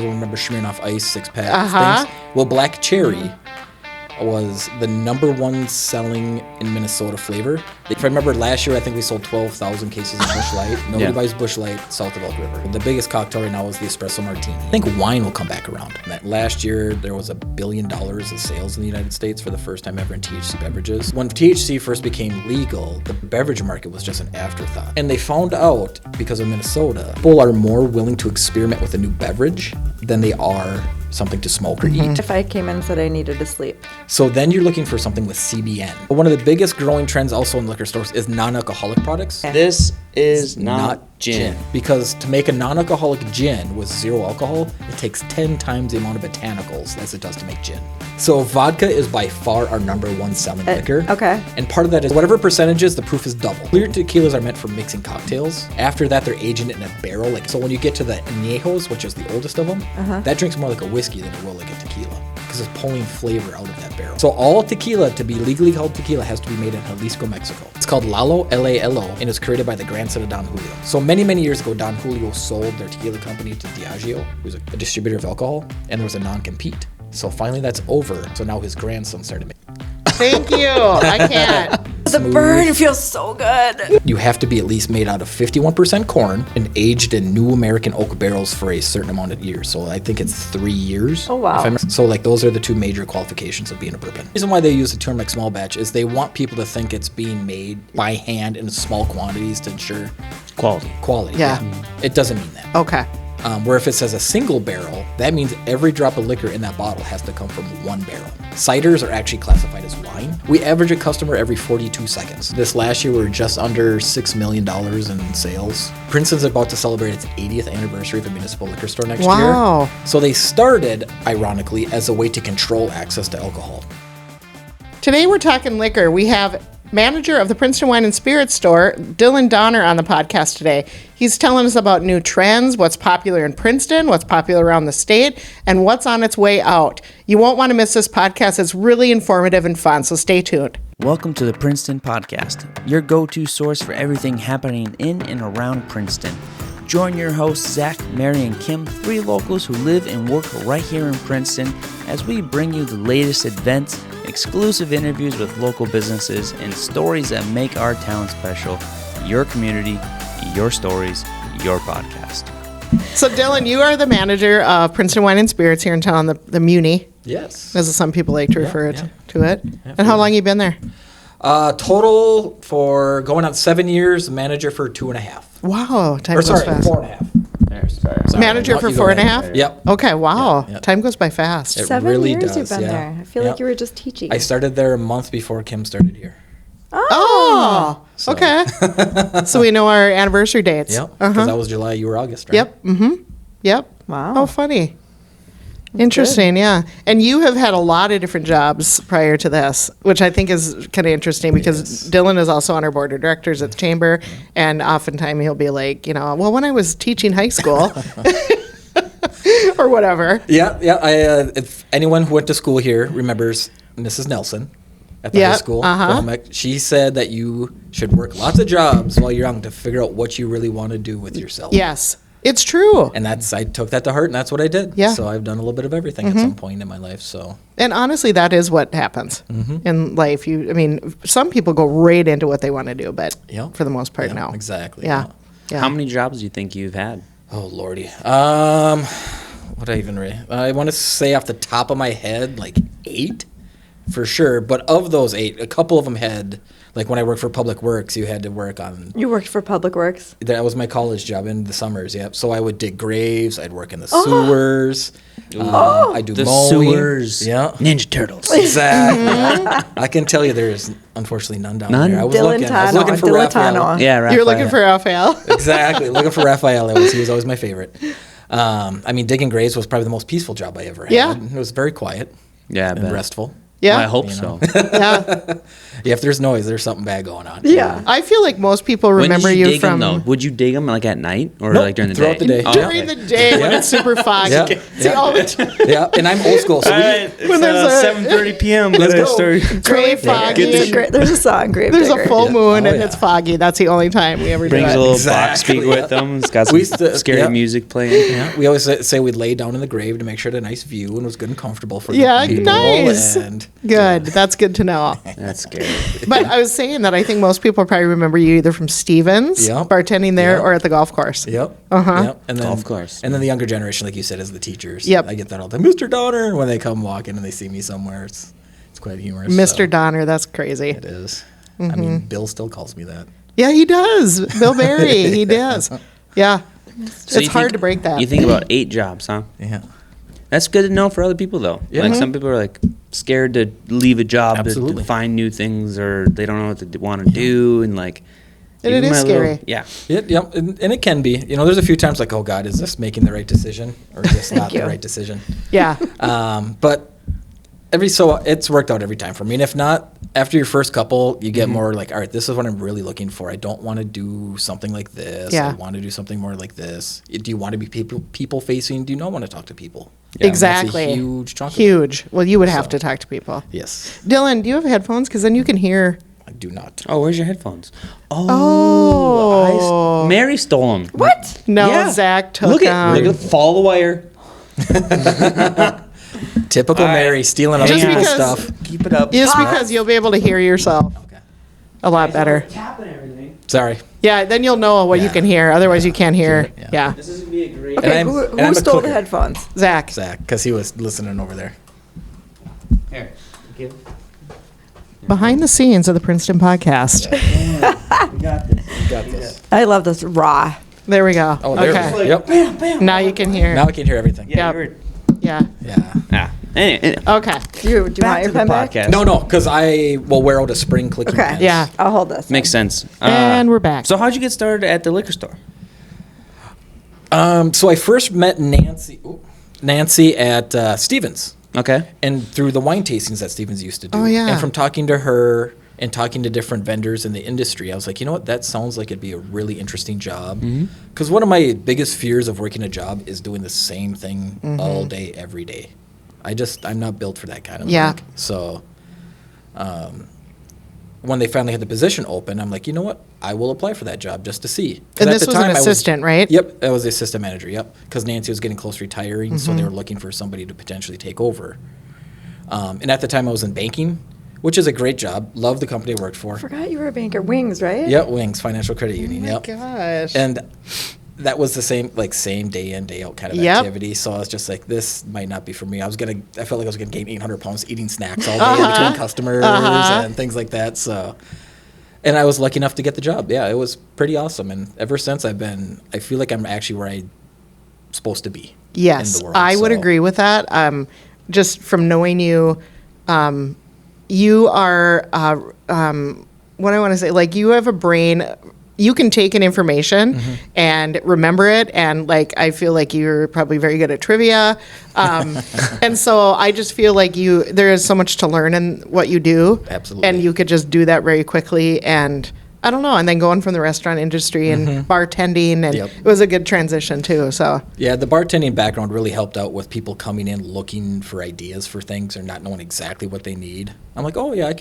I remember Smirnoff Ice 6-pack things. Well, Black Cherry was the number one selling in Minnesota flavor. If I remember last year, I think we sold 12,000 cases of Busch Light. Nobody buys Busch Light south of Elk River. The biggest cocktail right now is the espresso martini. I think wine will come back around. That last year, there was $1 billion of sales in the United States for the first time ever in THC beverages. When THC first became legal, the beverage market was just an afterthought. And they found out, because of Minnesota, people are more willing to experiment with a new beverage than they are something to smoke or eat. If I came in and said I needed to sleep. So then you're looking for something with CBN. But one of the biggest growing trends also in liquor stores is non-alcoholic products. This is not gin. Because to make a non-alcoholic gin with 0 alcohol, it takes 10 times the amount of botanicals as it does to make gin. So vodka is by far our number one selling liquor. Okay. And part of that is whatever percentages, the proof is double. Clear tequilas are meant for mixing cocktails. After that, they're aging it in a barrel. So when you get to the añejos, which is the oldest of them, that drinks more like a whiskey than it will like a tequila, because it's pulling flavor out of that barrel. So all tequila, to be legally called tequila, has to be made in Jalisco, Mexico. It's called Lalo, L-A-L-O, and it's created by the grandson of Don Julio. So many, many years ago, Don Julio sold their tequila company to Diageo, who's a distributor of alcohol, and there was a non-compete. So finally that's over. So now his grandson started making. Thank you. I can't. The burn feels so good. You have to be at least made out of 51% corn and aged in new American oak barrels for a certain amount of years. So I think it's 3 years. Oh, wow. So like those are the two major qualifications of being a bourbon. The reason why they use the term like small batch is they want people to think it's being made by hand in small quantities to ensure quality. Yeah. It doesn't mean that. Okay. Where if it says a single barrel, that means every drop of liquor in that bottle has to come from one barrel. Ciders are actually classified as wine. We average a customer every 42 seconds. This last year, we were just under $6 million in sales. Princeton's about to celebrate its 80th anniversary of a municipal liquor store next year. So they started, ironically, as a way to control access to alcohol. Today we're talking liquor. We have manager of the Princeton Wine and Spirits store, Dylan Donner, on the podcast today. He's telling us about new trends, what's popular in Princeton, what's popular around the state, and what's on its way out. You won't want to miss this podcast. It's really informative and fun, so stay tuned. Welcome to the Princeton Podcast, your go-to source for everything happening in and around Princeton. Join your hosts, Zach, Mary, and Kim, 3 locals who live and work right here in Princeton, as we bring you the latest events, exclusive interviews with local businesses, and stories that make our town special. Your community, your stories, your podcast. So, Dylan, you are the manager of Princeton Wine and Spirits here in town, the Muni, Yes. as some people like to refer to it. And how long have you been there? Total for going on 7 years, manager for 2.5. Wow, time goes fast. 4.5. Sorry. Manager for 4.5? Yep. Okay, wow. Yep. Time goes by fast. It 7 really years does, you've been yeah. there. I feel like you were just teaching. I started there a month before Kim started here. Oh, So- okay. So we know our anniversary dates. Yep. Because that was July, you were August, right? Yep. Mm-hmm. Yep. Wow. Oh, funny. Interesting, yeah. And you have had a lot of different jobs prior to this, which I think is kind of interesting because Dylan is also on our board of directors at the chamber, and oftentimes he'll be like, well, when I was teaching high school or whatever. Yeah. If anyone who went to school here remembers Mrs. Nelson at the high school, she said that you should work lots of jobs while you're young to figure out what you really want to do with yourself. Yes. It's true. And I took that to heart, and that's what I did. Yeah. So I've done a little bit of everything at some point in my life. So. And honestly, that is what happens in life. Some people go right into what they want to do, but for the most part, no. Exactly. Yeah. How many jobs do you think you've had? Oh, Lordy. What I even read? I want to say off the top of my head, like 8 for sure. But of those 8, a couple of them had, like when I worked for Public Works, you had to work on. You worked for Public Works? That was my college job in the summers, yep. So I would dig graves, I'd work in the sewers, I'd do The mowing. sewers. Yeah. Ninja Turtles. Exactly. I can tell you there's unfortunately none down None? there. I was looking for Dilettano. Raphael. Yeah, right. You're looking for Raphael. Exactly. Looking for Raphael. He was always my favorite. Digging graves was probably the most peaceful job I ever had. Yeah. It was very quiet Yeah, I and bet. restful. Yeah. I hope so. Yeah. Yeah, if there's noise, there's something bad going on. Yeah. I feel like most people When remember did you you dig from them, though? Would you dig them like at night or Nope, like during the throughout day? the day. Oh, during okay. the day when it's super foggy. Yeah. See, all the Yeah, and I'm old school, so When there's a- 7:30 p.m. Let's Gotta go. start- gray foggy. There's a song, Grave There's Digger. a full moon Oh, and yeah. it's foggy. That's the only time we ever do Brings a it. little Exactly, box speaker yeah. with them. It's got some We used to- scary yeah. music playing. yeah, we always say we'd lay down in the grave to make sure it had a nice view and was good and comfortable for Yeah, the people. nice. And Good. That's good to know. That's scary. But I was saying that I think most people probably remember you either from Stevens, Yep. bartending there, Yep. or at the golf course. Yep. Uh-huh. Yep. And then, Golf course. And then the younger generation, like you said, is the teachers. Yep. I get that all the time. Mr. Donner, when they come walking and they see me somewhere, it's quite humorous. Mr. so Donner, that's crazy. It is. I mean, Bill still calls me that. Yeah, he does. Bill Berry, he does. Yeah. So It's you hard think- to break that. You think about 8 jobs, huh? Yeah. That's good to know for other people, though. Yeah. Like some people are like scared to leave a job to Absolutely. find new things, or they don't know what they want to do, and like. And even it is my little- scary. yeah. Yep. And it can be. You know, there's a few times like, oh, God, is this making the right decision or is this not you. the right decision? Yeah. But it's worked out every time for me. And if not, after your first couple, you get more like, all right, this is what I'm really looking for. I don't want to do something like this. Yeah. I want to do something more like this. Do you want to be people facing? Do you not want to talk to people? Exactly. That's a huge chunk. Of it. Huge. Well, you would have So. to talk to people. Yes, Dylan, do you have headphones? Because then you can hear. I do not. Oh, where's your headphones? Oh. Mary stole them. What? No, Yeah. Zach took Look at follow the wire. Typical All right. Mary stealing other Just people's because- stuff. Keep it up. Just because you'll be able to hear yourself Okay. a lot better. Tapping everything. Sorry. Yeah, then you'll know what you Yeah. can hear. Otherwise, you can't hear. Yeah. Yeah. This is gonna be a great. Okay, I'm- who and I'm a stole the cooker. headphones? Zach. Zach, because he was listening over there. Here. Give. Behind the scenes of the Princeton podcast. We got this. Got this. I love this raw. There we go. Oh, there Okay. we go. Yep. Now you can hear. Now I can hear everything. Yeah. You're- Yeah. Yeah. Ah. Anyway, Okay. Do you want back your to the pen back? podcast. No, because I will wear out a spring clicking Okay. pens. Yeah. I'll hold this. Makes sense. And we're back. So how'd you get started at the liquor store? So I first met Nancy at Stevens, Okay. and through the wine tastings that Stevens used to do. Oh, yeah. And from talking to her and talking to different vendors in the industry, I was like, you know what? That sounds like it'd be a really interesting job. Because one of my biggest fears of working a job is doing the same thing all day, every day. I'm not built for that kind of Yeah. work. So when they finally had the position open, I'm like, you know what? I will apply for that job just to see. 'Cause And at this the was an time, assistant, right? Yep, I was the assistant manager. Yep, because Nancy was getting close to retiring, so they were looking for somebody to potentially take over. And at the time, I was in banking, which is a great job. Loved the company I worked for. Forgot you were a banker. Wings, right? Yep, Wings Financial Credit Union. Yep, Gosh. and that was the same day in day out kind of Yep. activity. So I was just like, this might not be for me. I felt like I was gonna gain 800 pounds eating snacks all day between customers and things like that. So. And I was lucky enough to get the job. Yeah, it was pretty awesome. And ever since I feel like I'm actually where I'm supposed to be. Yes, in the world, I would so. agree with that. Just from knowing you, you are what I want to say. Like you have a brain. You can take in information and remember it, and like I feel like you're probably very good at trivia, and so I just feel like there is so much to learn in what you do. Absolutely. And you could just do that very quickly, and I don't know, and then going from the restaurant industry and bartending, and Yep. it was a good transition too. So Yeah, the bartending background really helped out with people coming in looking for ideas for things or not knowing exactly what they need. I'm like, oh yeah,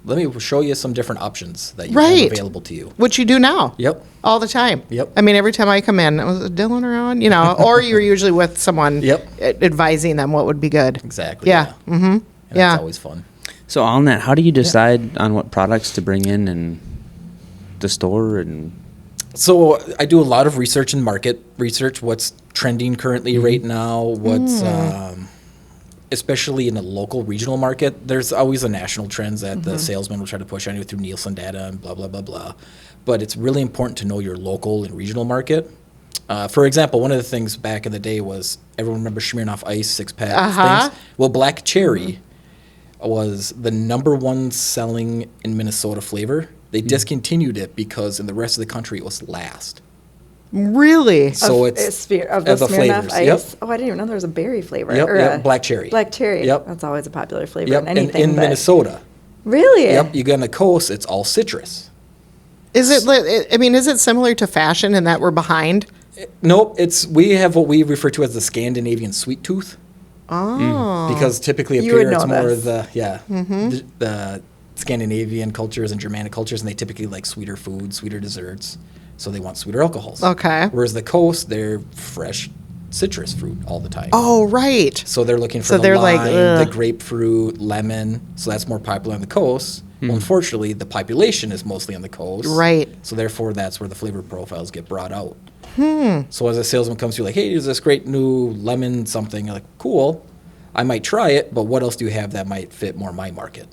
let me show you some different options that you Right. have available to you. what you do now. Yep. All the time. Yep. I mean, every time I come in, was Dylan around? You know, or you're usually with someone Yep. advising them what would be good. Exactly. Yeah. Mm-hmm. And Yeah. that's always fun. So on that, how do you decide on what products to bring in and the store and? So I do a lot of research and market research. What's trending currently right now? What's especially in a local regional market. There's always a national trends that the salesman will try to push on you through Nielsen data and blah blah blah blah. But it's really important to know your local and regional market. For example, one of the things back in the day was everyone remembers Smirnoff Ice 6-pack things. Well, Black Cherry was the #1 selling in Minnesota flavor. They discontinued it because in the rest of the country it was last. Really? So of it's of the Smirnoff flavors. Ice. Yep. Oh, I didn't even know there was a berry flavor. Yep, or yep, a black cherry. Black cherry. Yep. That's always a popular flavor Yep. in anything. In but- Minnesota. Really? Yep. You go on the coast, it's all citrus. Is it similar to fashion in that we're behind? Nope. We have what we refer to as the Scandinavian sweet tooth. Oh. Because typically up You would here it's know more this. the Scandinavian cultures and Germanic cultures, and they typically like sweeter foods, sweeter desserts, so they want sweeter alcohols. Okay. Whereas the coast, they're fresh citrus fruit all the time. Oh, right. So they're looking for So the they're like, lime, ugh. the grapefruit, lemon. So that's more popular on the coast. Well, unfortunately, the population is mostly on the coast. Right. So therefore, that's where the flavor profiles get brought out. So as a salesman comes to you like, hey, there's this great new lemon something. You're like, cool. I might try it, but what else do you have that might fit more my market?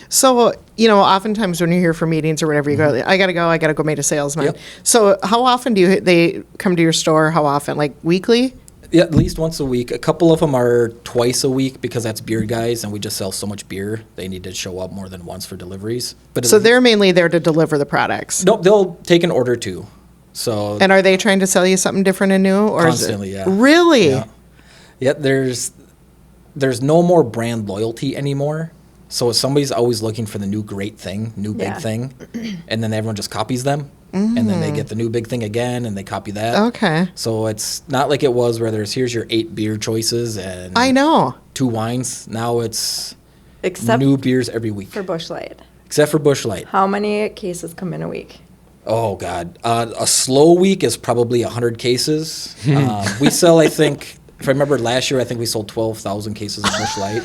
So, oftentimes when you're here for meetings or whatever, you go, I got to go meet a salesman. Yep. So how often do they come to your store? How often? Like weekly? Yeah, at least once a week. A couple of them are twice a week because that's beer guys, and we just sell so much beer. They need to show up more than once for deliveries. But So they're mainly there to deliver the products. no, they'll take an order too. So And are they trying to sell you something different and new? Or constantly, yeah. Really? Yeah. Yeah, there's no more brand loyalty anymore. So if somebody's always looking for the new great thing, new big Yeah. thing, and then everyone just copies them, and then they get the new big thing again, and they copy that. Okay. So it's not like it was where here's your 8 beer choices and I know. 2 wines. Now it's Except new beers every week, for Busch Light. except for Busch Light. How many cases come in a week? Oh God, a slow week is probably 100 cases. We sell, I think, if I remember last year, I think we sold 12,000 cases of Busch Light.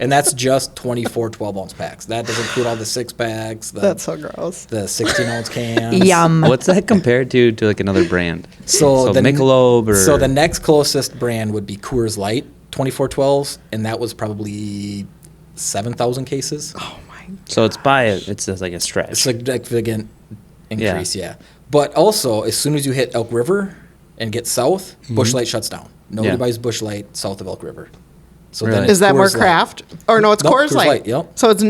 And that's just 24 12-ounce packs. That doesn't include all the 6-packs, That's so gross. the 16-ounce cans. Yum. What's that compared to like another brand? So the Michelob or So the next closest brand would be Coors Light, 24 12s, and that was probably 7,000 cases. Oh my. so it's it's just like a stretch. It's a significant increase, yeah. But also, as soon as you hit Elk River and get south, Busch Light shuts down. Nobody Yeah. buys Busch Light south of Elk River. So Really? then it's Is that more Coors Light. craft? Or no, it's Nope, Coors Light. Yep. So it's,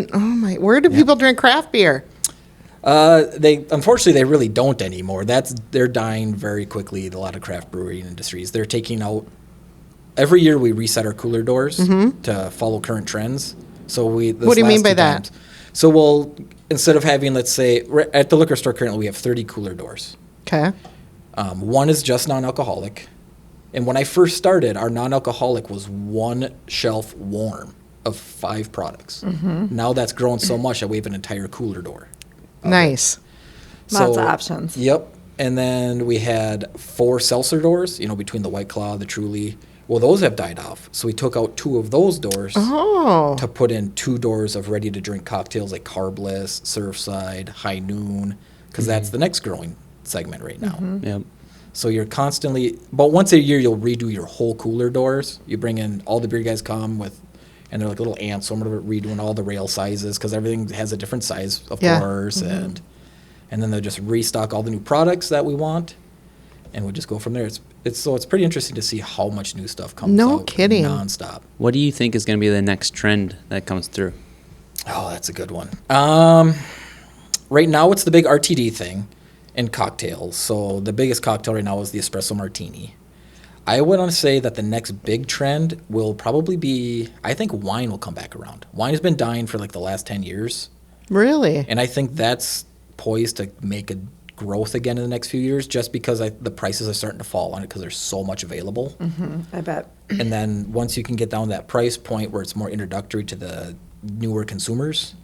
where do people drink craft beer? Unfortunately they really don't anymore. They're dying very quickly. A lot of craft brewery industries. They're taking out. Every year we reset our cooler doors to follow current trends. So What do you mean by that? So we'll instead of having, let's say, at the liquor store currently we have 30 cooler doors. Okay. One is just non-alcoholic. And when I first started, our non-alcoholic was one shelf warm of 5 products. Now that's grown so much that we have an entire cooler door. Nice. Lots of options. Yep. And then we had 4 seltzer doors, between the White Claw, the Truly. Well, those have died off. So we took out 2 of those doors Oh. to put in 2 doors of ready-to-drink cocktails like Carbless, Surfside, High Noon, because that's the next growing segment right now. Yep. So you're constantly, but once a year you'll redo your whole cooler doors. You bring in, all the beer guys come with, and they're like little ants, so I'm gonna redoing all the rail sizes because everything has a different size, of Yeah. course, and then they'll just restock all the new products that we want, and we'll just go from there. It's pretty interesting to see how much new stuff comes No out kidding. nonstop. What do you think is going to be the next trend that comes through? Oh, that's a good one. Right now it's the big RTD thing in cocktails. So the biggest cocktail right now is the espresso martini. I would want to say that the next big trend will probably be, I think wine will come back around. Wine has been dying for like the last 10 years. Really? And I think that's poised to make a growth again in the next few years just because the prices are starting to fall on it because there's so much available. I bet. And then once you can get down to that price point where it's more introductory to the newer consumers,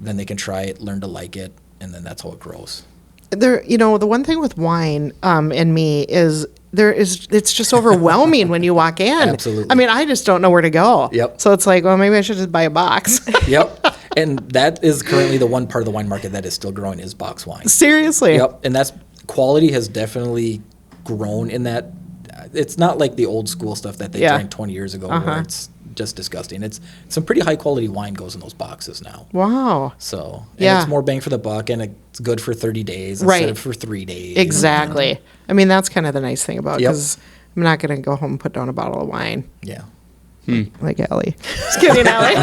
then they can try it, learn to like it, and then that's how it grows. The one thing with wine and me is it's just overwhelming when you walk in. Absolutely. I mean, I just don't know where to go. Yep. So it's like, well, maybe I should just buy a box. Yep. And that is currently the one part of the wine market that is still growing is box wine. Seriously. Yep. And that's quality has definitely grown in that. It's not like the old school stuff that they Yeah. drank 20 years ago where it's just disgusting. It's some pretty high quality wine goes in those boxes now. Wow. So, and Yeah. it's more bang for the buck and it's good for 30 days Right. instead of for 3 days. Exactly. I mean, that's kind of the nice thing about it Yep. because I'm not going to go home and put down a bottle of wine Yeah. like Ellie. Just kidding, Ellie.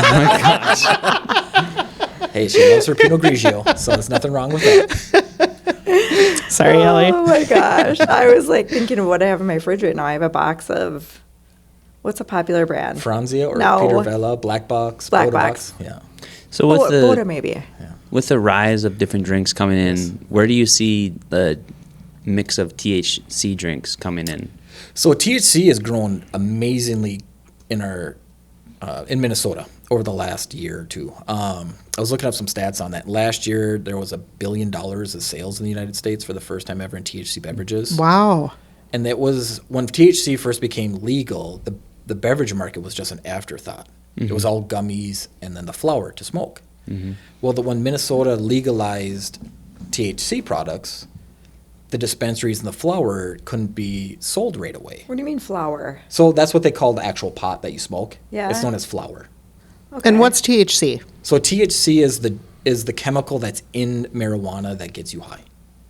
Hey, she loves her Pinot Grigio, so there's nothing wrong with that. Sorry, Ellie. Oh my gosh. I was like thinking of what I have in my fridge right now. I have a box of, what's a popular brand? Franzia or No. Peter Vella, Black Box, Black Boda Box. Yeah. So with Boda maybe. with the rise of different drinks coming in, where do you see the mix of THC drinks coming in? So THC has grown amazingly in our in Minnesota over the last year or two. I was looking up some stats on that. Last year, there was $1 billion of sales in the United States for the first time ever in THC beverages. Wow. And that was when THC first became legal, the beverage market was just an afterthought. It was all gummies and then the flower to smoke. Well, when Minnesota legalized THC products, the dispensaries and the flower couldn't be sold right away. What do you mean flower? So that's what they call the actual pot that you smoke. Yeah. It's known as flower. Okay. And what's THC? So THC is the chemical that's in marijuana that gets you high.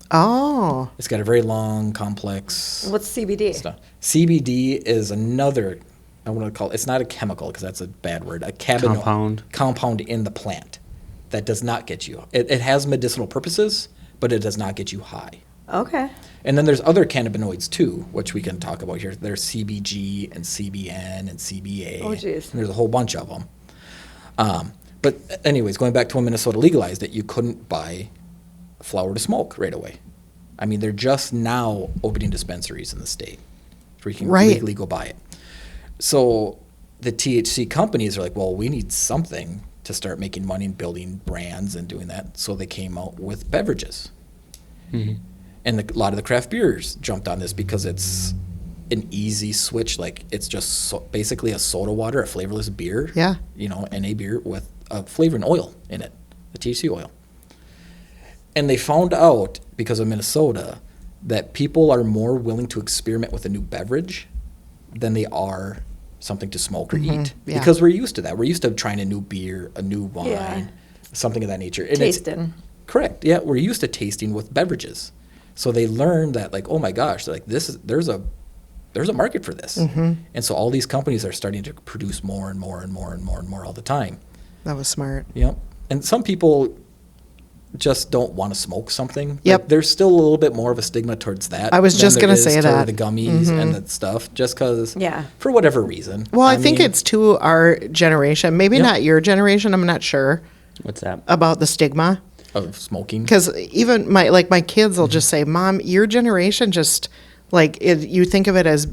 Oh. It's got a very long, complex What's CBD? stuff. CBD is another, I want to call it, it's not a chemical because that's a bad word, a cannabinoid compound in the plant that does not get you. It has medicinal purposes, but it does not get you high. Okay. And then there's other cannabinoids too, which we can talk about here. There's CBG and CBN and CBA. Oh, geez. And there's a whole bunch of them. But anyways, going back to when Minnesota legalized it, you couldn't buy flower to smoke right away. I mean, they're just now opening dispensaries in the state where you can legally go buy it. So the THC companies are like, well, we need something to start making money and building brands and doing that. So they came out with beverages. And a lot of the craft beers jumped on this because it's an easy switch. Like, it's just basically a soda water, a flavorless beer. Yeah. You know, NA beer with a flavoring oil in it, the THC oil. And they found out, because of Minnesota, that people are more willing to experiment with a new beverage than they are something to smoke or eat. Yeah. Because we're used to that. We're used to trying a new beer, a new wine, Yeah. something of that nature. And Tasting. Correct. Yeah, we're used to tasting with beverages. So they learned that, like, oh my gosh, like there's a market for this. And so all these companies are starting to produce more and more and more and more and more all the time. That was smart. Yep. And some people just don't want to smoke something. Yep. Like, there's still a little bit more of a stigma towards that. I was than just there gonna is say to that. the gummies and that stuff, just because, Yeah. for whatever reason. Well, I think mean, it's to our generation, maybe Yep. not your generation, I'm not sure, What's that? about the stigma. of smoking. Because even my kids will just say, Mom, your generation just, you think of it as,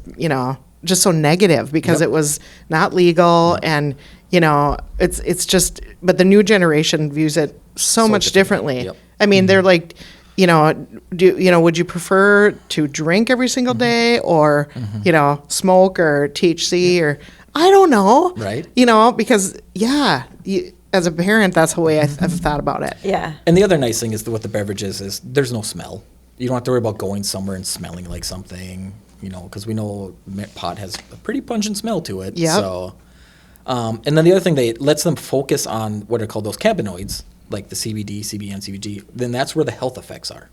just so negative because Yep. it was not legal and, it's just, but the new generation views it so much differently. differently. Yep. I mean, they're like, would you prefer to drink every single day or, smoke or THC or, I don't know. Right. Because, as a parent, that's the way I've thought about it. Yeah. And the other nice thing is with the beverages is there's no smell. You don't have to worry about going somewhere and smelling like something, because we know pot has a pretty pungent smell to it. Yep. So, and then the other thing, it lets them focus on what are called those cannabinoids, like the CBD, CBN, CBG. Then that's where the health effects are.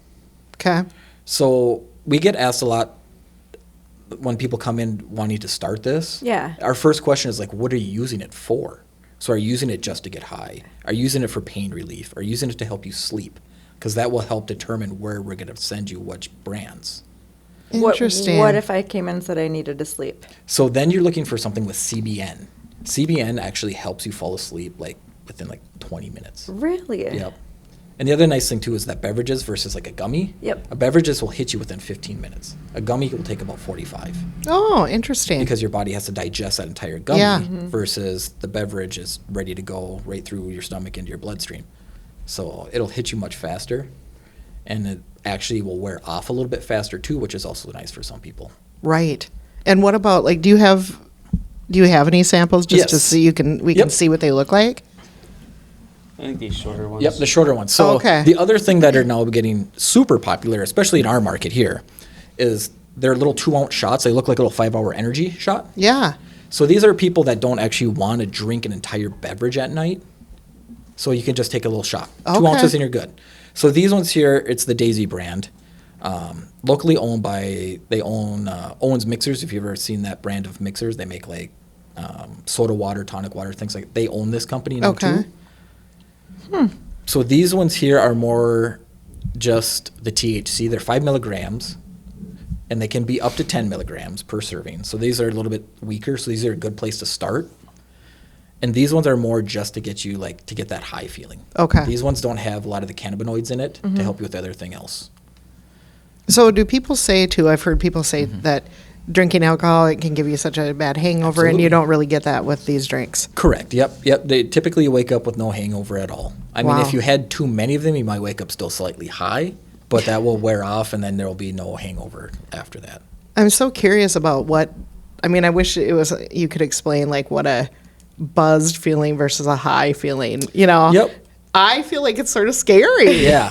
Okay. So we get asked a lot when people come in wanting to start this. Yeah. Our first question is like, what are you using it for? So are you using it just to get high? Are you using it for pain relief? Are you using it to help you sleep? Because that will help determine where we're going to send you which brands. Interesting. What if I came in and said I needed to sleep? So then you're looking for something with CBN. CBN actually helps you fall asleep within 20 minutes. Really? Yep. And the other nice thing too is that beverages versus a gummy. Yep. A beverages will hit you within 15 minutes. A gummy will take about 45 Oh, interesting. because your body has to digest that entire gummy Yeah. versus the beverage is ready to go right through your stomach into your bloodstream. So it'll hit you much faster, and it actually will wear off a little bit faster too, which is also nice for some people. Right. And what about do you have any samples just to Yes. see we can see what they look like? I think these shorter ones. Yep, the shorter ones. So Okay. the other thing that are now getting super popular, especially in our market here, is they're little 2-ounce shots. They look like a little 5-hour energy shot. Yeah. So these are people that don't actually want to drink an entire beverage at night. So you can just take a little shot. 2 Okay. ounces and you're good. So these ones here, it's the Daisy brand. Locally owned they own Owens Mixers. If you've ever seen that brand of mixers, they make soda water, tonic water, things like that. They own this company now Okay. too. So these ones here are more just the THC. They're 5 milligrams, and they can be up to 10 milligrams per serving. So these are a little bit weaker, so these are a good place to start. And these ones are more just to get you, like, to get that high feeling. Okay. These ones don't have a lot of the cannabinoids in it to help you with everything else. So do people say, too, I've heard people say that drinking alcohol, it can give you such a bad hangover, and you Absolutely. don't really get that with these drinks. Correct. Yep. They typically wake up with no hangover at all. I mean, Wow. if you had too many of them, you might wake up still slightly high, but that will wear off, and then there will be no hangover after that. I'm so curious about I wish it was, you could explain, like, what a buzzed feeling versus a high feeling, you know? Yep. I feel like it's sort of scary. Yeah.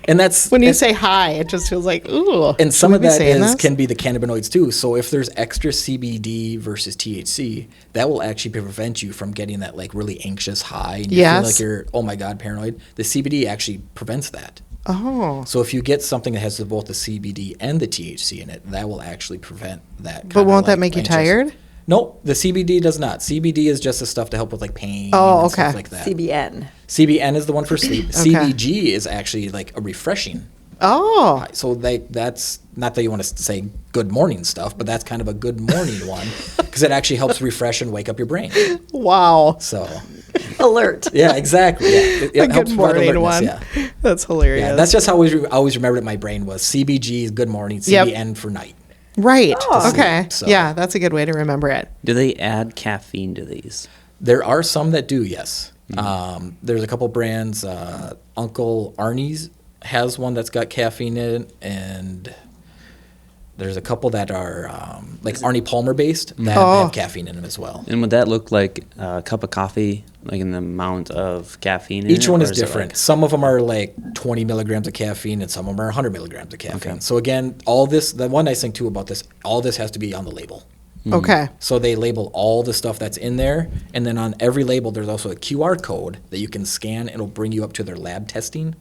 And that's When you say high, it just feels like, ooh. and some should of we be that saying this? can be the cannabinoids too. So if there's extra CBD versus THC, that will actually prevent you from getting that like really anxious high and you feel Yes. like you're, oh my God, paranoid. The CBD actually prevents that. Oh. So if you get something that has both the CBD and the THC in it, that will actually prevent that. But kinda, won't that like, make you anxious- tired? Nope, the CBD does not. CBD is just the stuff to help with like pain Oh, and stuff okay. like that. CBN. CBN is the one for sleep. Okay. CBG is actually like a refreshing. Oh. So that's not that you want to say good morning stuff, but that's kind of a good morning one because it actually helps refresh and wake up your brain. Wow. So Alert. yeah, exactly. Yeah, it A helps good provide morning alertness, one. Yeah. That's hilarious. Yeah, that's just how I always remembered it in my brain was CBG is good morning, Yep. CBN for night. right. Oh. Okay. So- Yeah, that's a good way to remember it. Do they add caffeine to these? There are some that do, yes. There's a couple brands. Uncle Arnie's has one that's got caffeine in it, and there's a couple that are like Arnie Palmer based that Oh. have caffeine in them as well. And would that look like a cup of coffee, like in the amount of caffeine in Each it, one or is it different. like- Some of them are like 20 milligrams of caffeine, and some of them are 100 milligrams of caffeine. Okay. So again, all this, the one nice thing too about this, all this has to be on the label. Okay. So they label all the stuff that's in there, and then on every label, there's also a QR code that you can scan, and it'll bring you up to their lab testing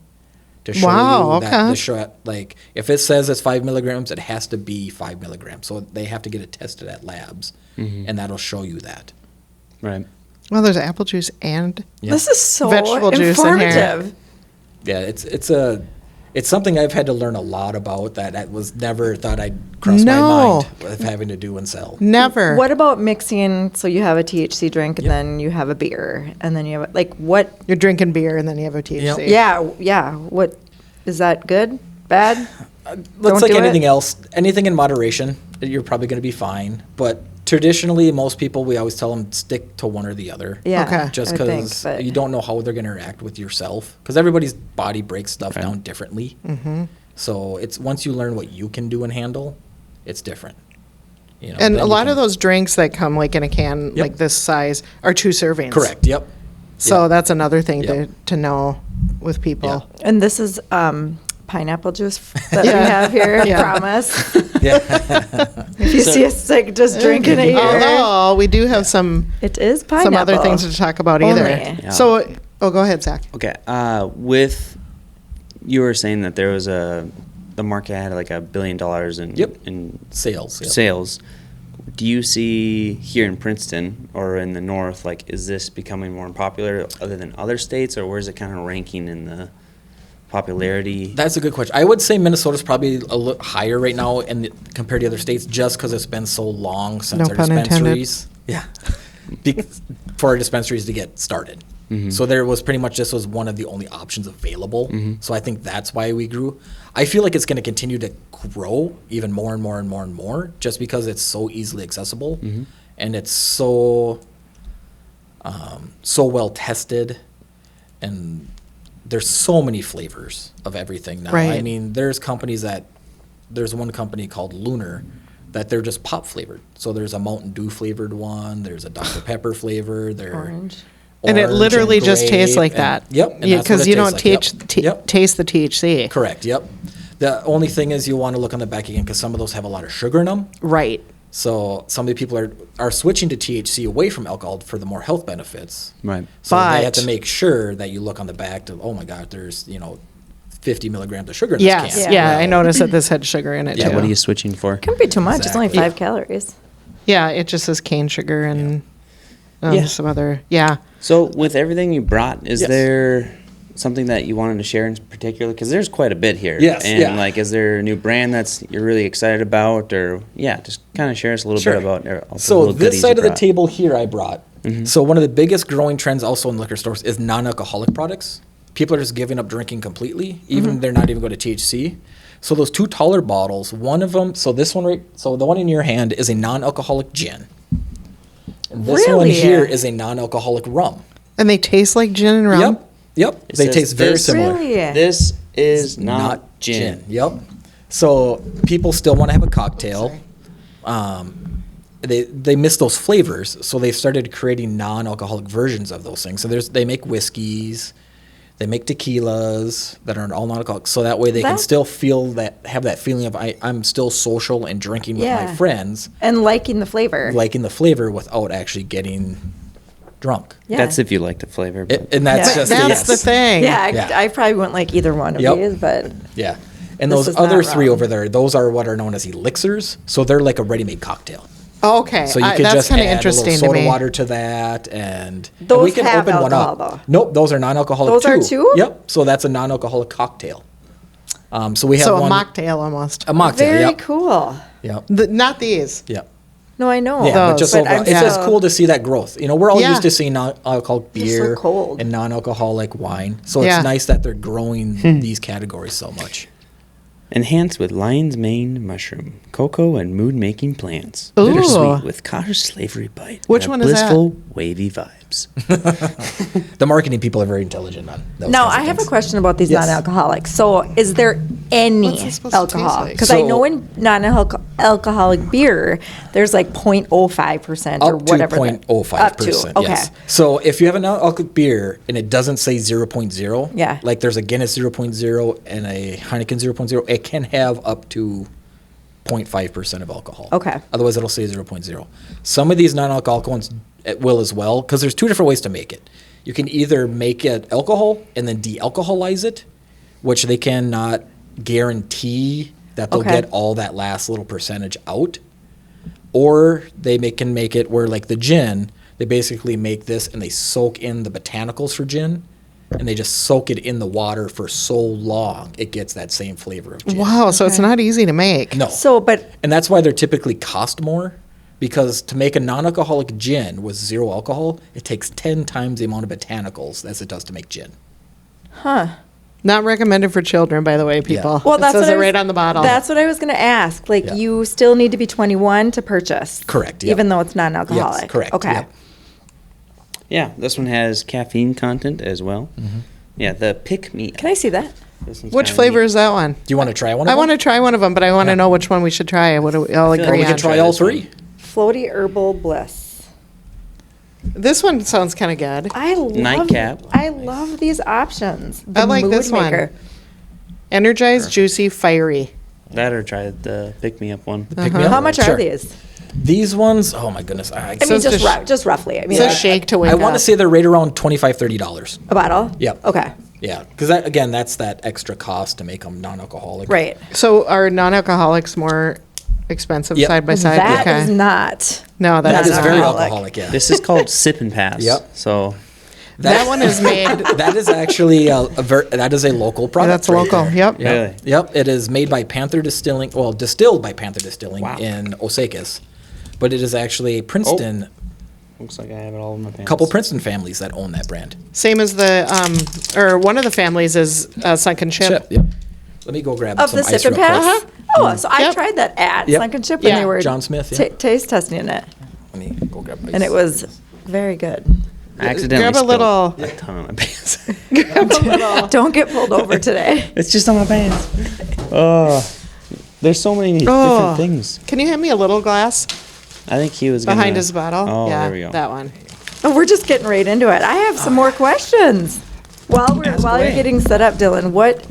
to show Wow, you that okay. to show, like if it says it's 5 milligrams, it has to be 5 milligrams. So they have to get it tested at labs, and that'll show you that. Right. Well, there's apple juice and Yeah. This is so Vegetable juice in here. informative. Yeah, it's something I've had to learn a lot about that I was never thought I'd cross my No. mind with having to do and sell. never. What about mixing? So you have a THC drink, and then you have a beer, and then you have like what? You're drinking beer and then you have a THC. Yeah. What is that? Good? Bad? Let's Don't like do anything it? else, anything in moderation, you're probably going to be fine. But traditionally, most people, we always tell them stick to one or the other. Yeah. Okay. Just I think, because but- you don't know how they're going to interact with yourself. Because everybody's body breaks stuff down differently. Mm-hmm. So it's once you learn what you can do and handle, it's different. You know, And then a you lot of can- those drinks that come like in a can Yep. like this size are 2 servings. Correct. Yep. So Yep. that's another thing Yep. to know with people. Yeah. And this is pineapple juice that we have here. Yeah. Promise. Yeah. If you see us like just drinking it here, Although we do have some it is pineapple. other things to talk about either. Only. Yeah. So, go ahead, Zach. Okay. With you were saying that there was the market had like $1 billion in Yep. in Sales. Yep. sales. Do you see here in Princeton or in the north, like, is this becoming more popular other than other states, or where's it kind of ranking in the popularity? That's a good question. I would say Minnesota's probably a little higher right now compared to other states, just because it's been so long since No our pun intended. dispensaries. Yeah, for our dispensaries to get started. So there was pretty much this was one of the only options available. So I think that's why we grew. I feel like it's going to continue to grow even more and more and more and more, just because it's so easily accessible and it's so well tested, and there's so many flavors of everything now. Right. I mean, there's one company called Lunar that they're just pop flavored. So there's a Mountain Dew flavored one, there's a Dr. Pepper flavor, Orange. And it orange literally just tastes grape, like that. Yep. and that's what Because it you tastes don't like. Yep. taste the THC. Correct. Yep. The only thing is you want to look on the back again, because some of those have a lot of sugar in them. Right. So some of the people are switching to THC away from alcohol for the more health benefits. Right. So they have But- to make sure that you look on the back to, oh my God, there's 50 milligrams of sugar in Yes. this Yeah. can. Yeah. I Well, noticed that this had sugar in it Yeah, too. What are you switching for? Couldn't be too much. It's only Exactly. 5 calories. Yeah, it just says cane sugar and Yeah. some other. Yeah. So with everything you brought, is Yes. there something that you wanted to share in particular? Because there's quite a bit here. Yes, And yeah. like, is there a new brand you're really excited about, or just kind of share us a little bit about. all the So little this goodies side you of the brought. table here I brought. So one of the biggest growing trends also in liquor stores is non-alcoholic products. People are just giving up drinking completely, even they're not even going to THC. So those two taller bottles, one of them, so this one so the one in your hand is a non-alcoholic gin. And this one Really? here is a non-alcoholic rum. And they taste like gin and rum? Yep. It They says taste very this- similar. Really? This is not gin. Yep. So people still want to have a cocktail. They miss those flavors, so they started creating non-alcoholic versions of those things. So they make whiskeys, they make tequilas that are all non-alcoholic, so that way they can That- still have that feeling of I'm still social and drinking with my friends, And liking the flavor. liking the flavor without actually getting drunk. Yeah. That's if you like the flavor. But And that's Yeah. just That's yes. the thing. Yeah, Yeah. I probably wouldn't like either one of Yep. these, but Yeah. And This those is not other three rum. over there, those are what are known as elixirs. So they're like a ready-made cocktail. Okay. So you could that's just kind of add a interesting little soda to me. water to that, and Those we can have open one alcohol, up. though. Nope, those are non-alcoholic Those too. are too? Yep. So that's a non-alcoholic cocktail. So we have So a one mocktail almost. a mocktail. very Yep. cool. Yep. Not these. Yep. No, I know. Yeah, but Those. just But overall, I'm it's just so- cool to see that growth. You know, we're all Yeah. used to seeing non-alcoholic They're so beer cold. and non-alcoholic wine. So Yeah. it's nice that they're growing these categories so much. enhanced with lion's mane mushroom, cocoa, and mood-making plants. Ooh. Bittersweet with cottage slavery bite. Which and one is that? Blissful, wavy vibes. The marketing people are very intelligent on those Now, kinds of I have a things. question about these Yes. non-alcoholics. So, is there any What's this supposed to taste alcohol? like? Because I So- know in non-alcoholic beer, there's like 0.05% or Up to whatever. 0.05%. Okay. Yes. So if you have a non-alcoholic beer and it doesn't say 0.0, Yeah. like there's a Guinness 0.0 and a Heineken 0.0, it can have up to 0.5% of alcohol. Okay. Otherwise, it'll say 0.0. Some of these non-alcoholic ones it will as well, because there's two different ways to make it. You can either make it alcohol and then de-alcoholize it, which they cannot guarantee that they'll Okay. get all that last little percentage out. Or can make it where, like the gin, they basically make this and they soak in the botanicals for gin, and they just soak it in the water for so long it gets that same flavor of gin. Wow, so it's not easy to make. No. So, but And that's why they're typically cost more, because to make a non-alcoholic gin with zero alcohol, it takes 10 times the amount of botanicals as it does to make gin. Not recommended for children, by the way, people. well, it that's says what it I was, right on the bottle. That's what I was going to ask. Like, Yeah. you still need to be 21 to purchase. Correct, yep. Even though it's non-alcoholic. Yes, correct. Okay. Yep. Yeah, this one has caffeine content as well. Yeah, the pick me. Can I see that? Which flavor is that one? Do you want to try one of I them? want to try one of them, but I want to know which one we should try. What do we all like agree We on? can try Try all this one. three. Floaty Herbal Bliss. This one sounds kind of good. I love Nightcap. I love these options. I like mood this one. maker. Energized, juicy, fiery. That or try the pick me up one. Pick me up. How much Sure. are these? These ones, oh my goodness. I I mean, Says just, to just roughly. I mean, It says shake to wake I up. want to say they're right around $25, $30. a bottle? Yep. Okay. Yeah, because again, that's that extra cost to make them non-alcoholic. Right. So are non-alcoholics more expensive Yep. side by side? That Okay. is not. No, That that's is not. very alcoholic. alcoholic, yeah. This is called Sip and Pass. Yep. So That one is made. That is actually that is a local product. That's right local. there. Yep. Really? Yep. It is made by Panther Distilling. Well, distilled by Panther Distilling in Osakis, but it is actually Princeton. looks like I have it all in my pants. Couple Princeton families that own that brand. Same as the, or one of the families is Sunken Ship. Yep. Let me go grab Of some the ice Sip and real quick. Pass? Oh, so I Yep. tried that at Yep. Sunken Ship when Yeah. they were John Smith, yeah. taste testing it. Let me go grab ice. And it was very good. I accidentally Grab a spilled little- a ton on my pants. Don't get pulled over today. It's just on my pants. Oh, there's so many Oh. different things. Can you hand me a little glass I think he was gonna, behind his bottle? Oh, Yeah, there we go. that one. Oh, we're just getting right into it. I have some more questions. While you're away. getting set up, Dylan, what?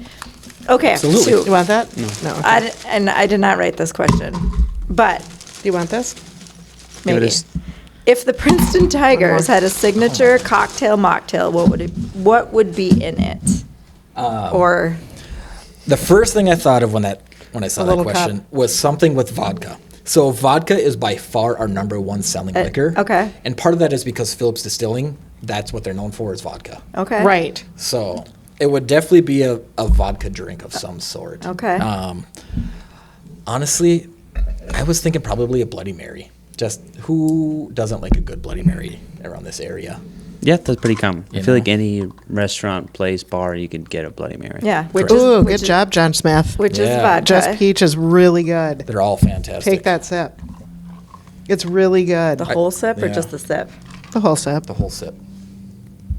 Okay, Absolutely. shoot. You want that? No. Okay. I did not write this question, but Do you want this? Give it maybe. a s- If the Princeton Tigers had a signature cocktail mocktail, what would be in it? Or The first thing I thought of when I saw A that little question cup. was something with vodka. So vodka is by far our number one selling liquor. okay. And part of that is because Phillips Distilling, that's what they're known for is vodka. okay, Right. So It would definitely be a vodka drink of some sort. Okay. Honestly, I was thinking probably a Bloody Mary. Just who doesn't like a good Bloody Mary around this area? Yeah, that's pretty common. I You feel know? like any restaurant, place, bar, you could get a Bloody Mary. Yeah. Ooh, good job, John Smith. Which is Yeah. vodka. Just Peach is really good. They're all fantastic. Take that sip. It's really good. The whole sip or yeah. just the sip? The whole sip. The whole sip.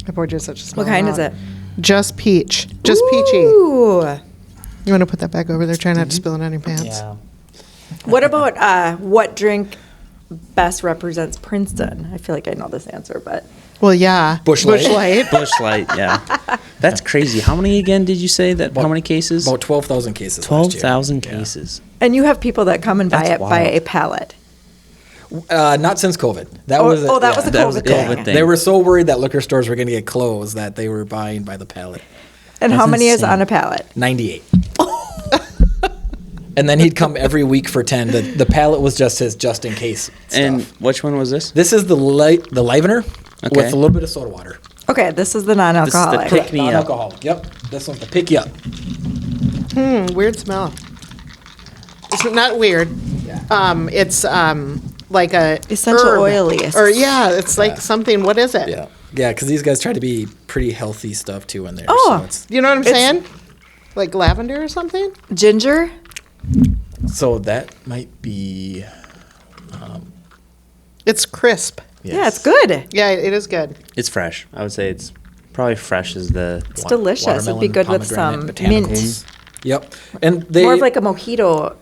I poured you such a small What kind is amount. it? Just peach. Just peachy. Ooh. You want to put that back over there? Try not to spill it on your pants. What about what drink best represents Princeton? I feel like I know this answer, but Well, yeah. Busch Light. Light. Busch Light, yeah. That's crazy. How many again did you say that? How many cases? About 12,000 cases last year. 12,000 Yeah. cases. and you have people that come and buy That's it by wild. a pallet. Not since COVID. That Oh, was oh, that was a That was a COVID thing. COVID thing. They were so worried that liquor stores were going to get closed that they were buying by the pallet. And how That's many is insane. on a pallet? 98. And then he'd come every week for 10. The pallet was just his just in case stuff. And which one was this? This is the livener Okay. with a little bit of soda water. Okay, this is the non-alcoholic. pick me up. Non-alcoholic. Yep. This one's to pick you up. Weird smell. It's not weird. It's like a Essential herb. oily. Or yeah, it's like something. What is it? Yeah. Yeah, because these guys try to be pretty healthy stuff too in there. Oh. So, it's, You know what I'm It's- saying? Like lavender or something? Ginger? so that might be. It's crisp. Yeah, it's good. Yeah, it is good. It's fresh. I would say it's probably fresh as the. It's delicious. It'd be good with some mint. Yep. And they. More of like a mojito.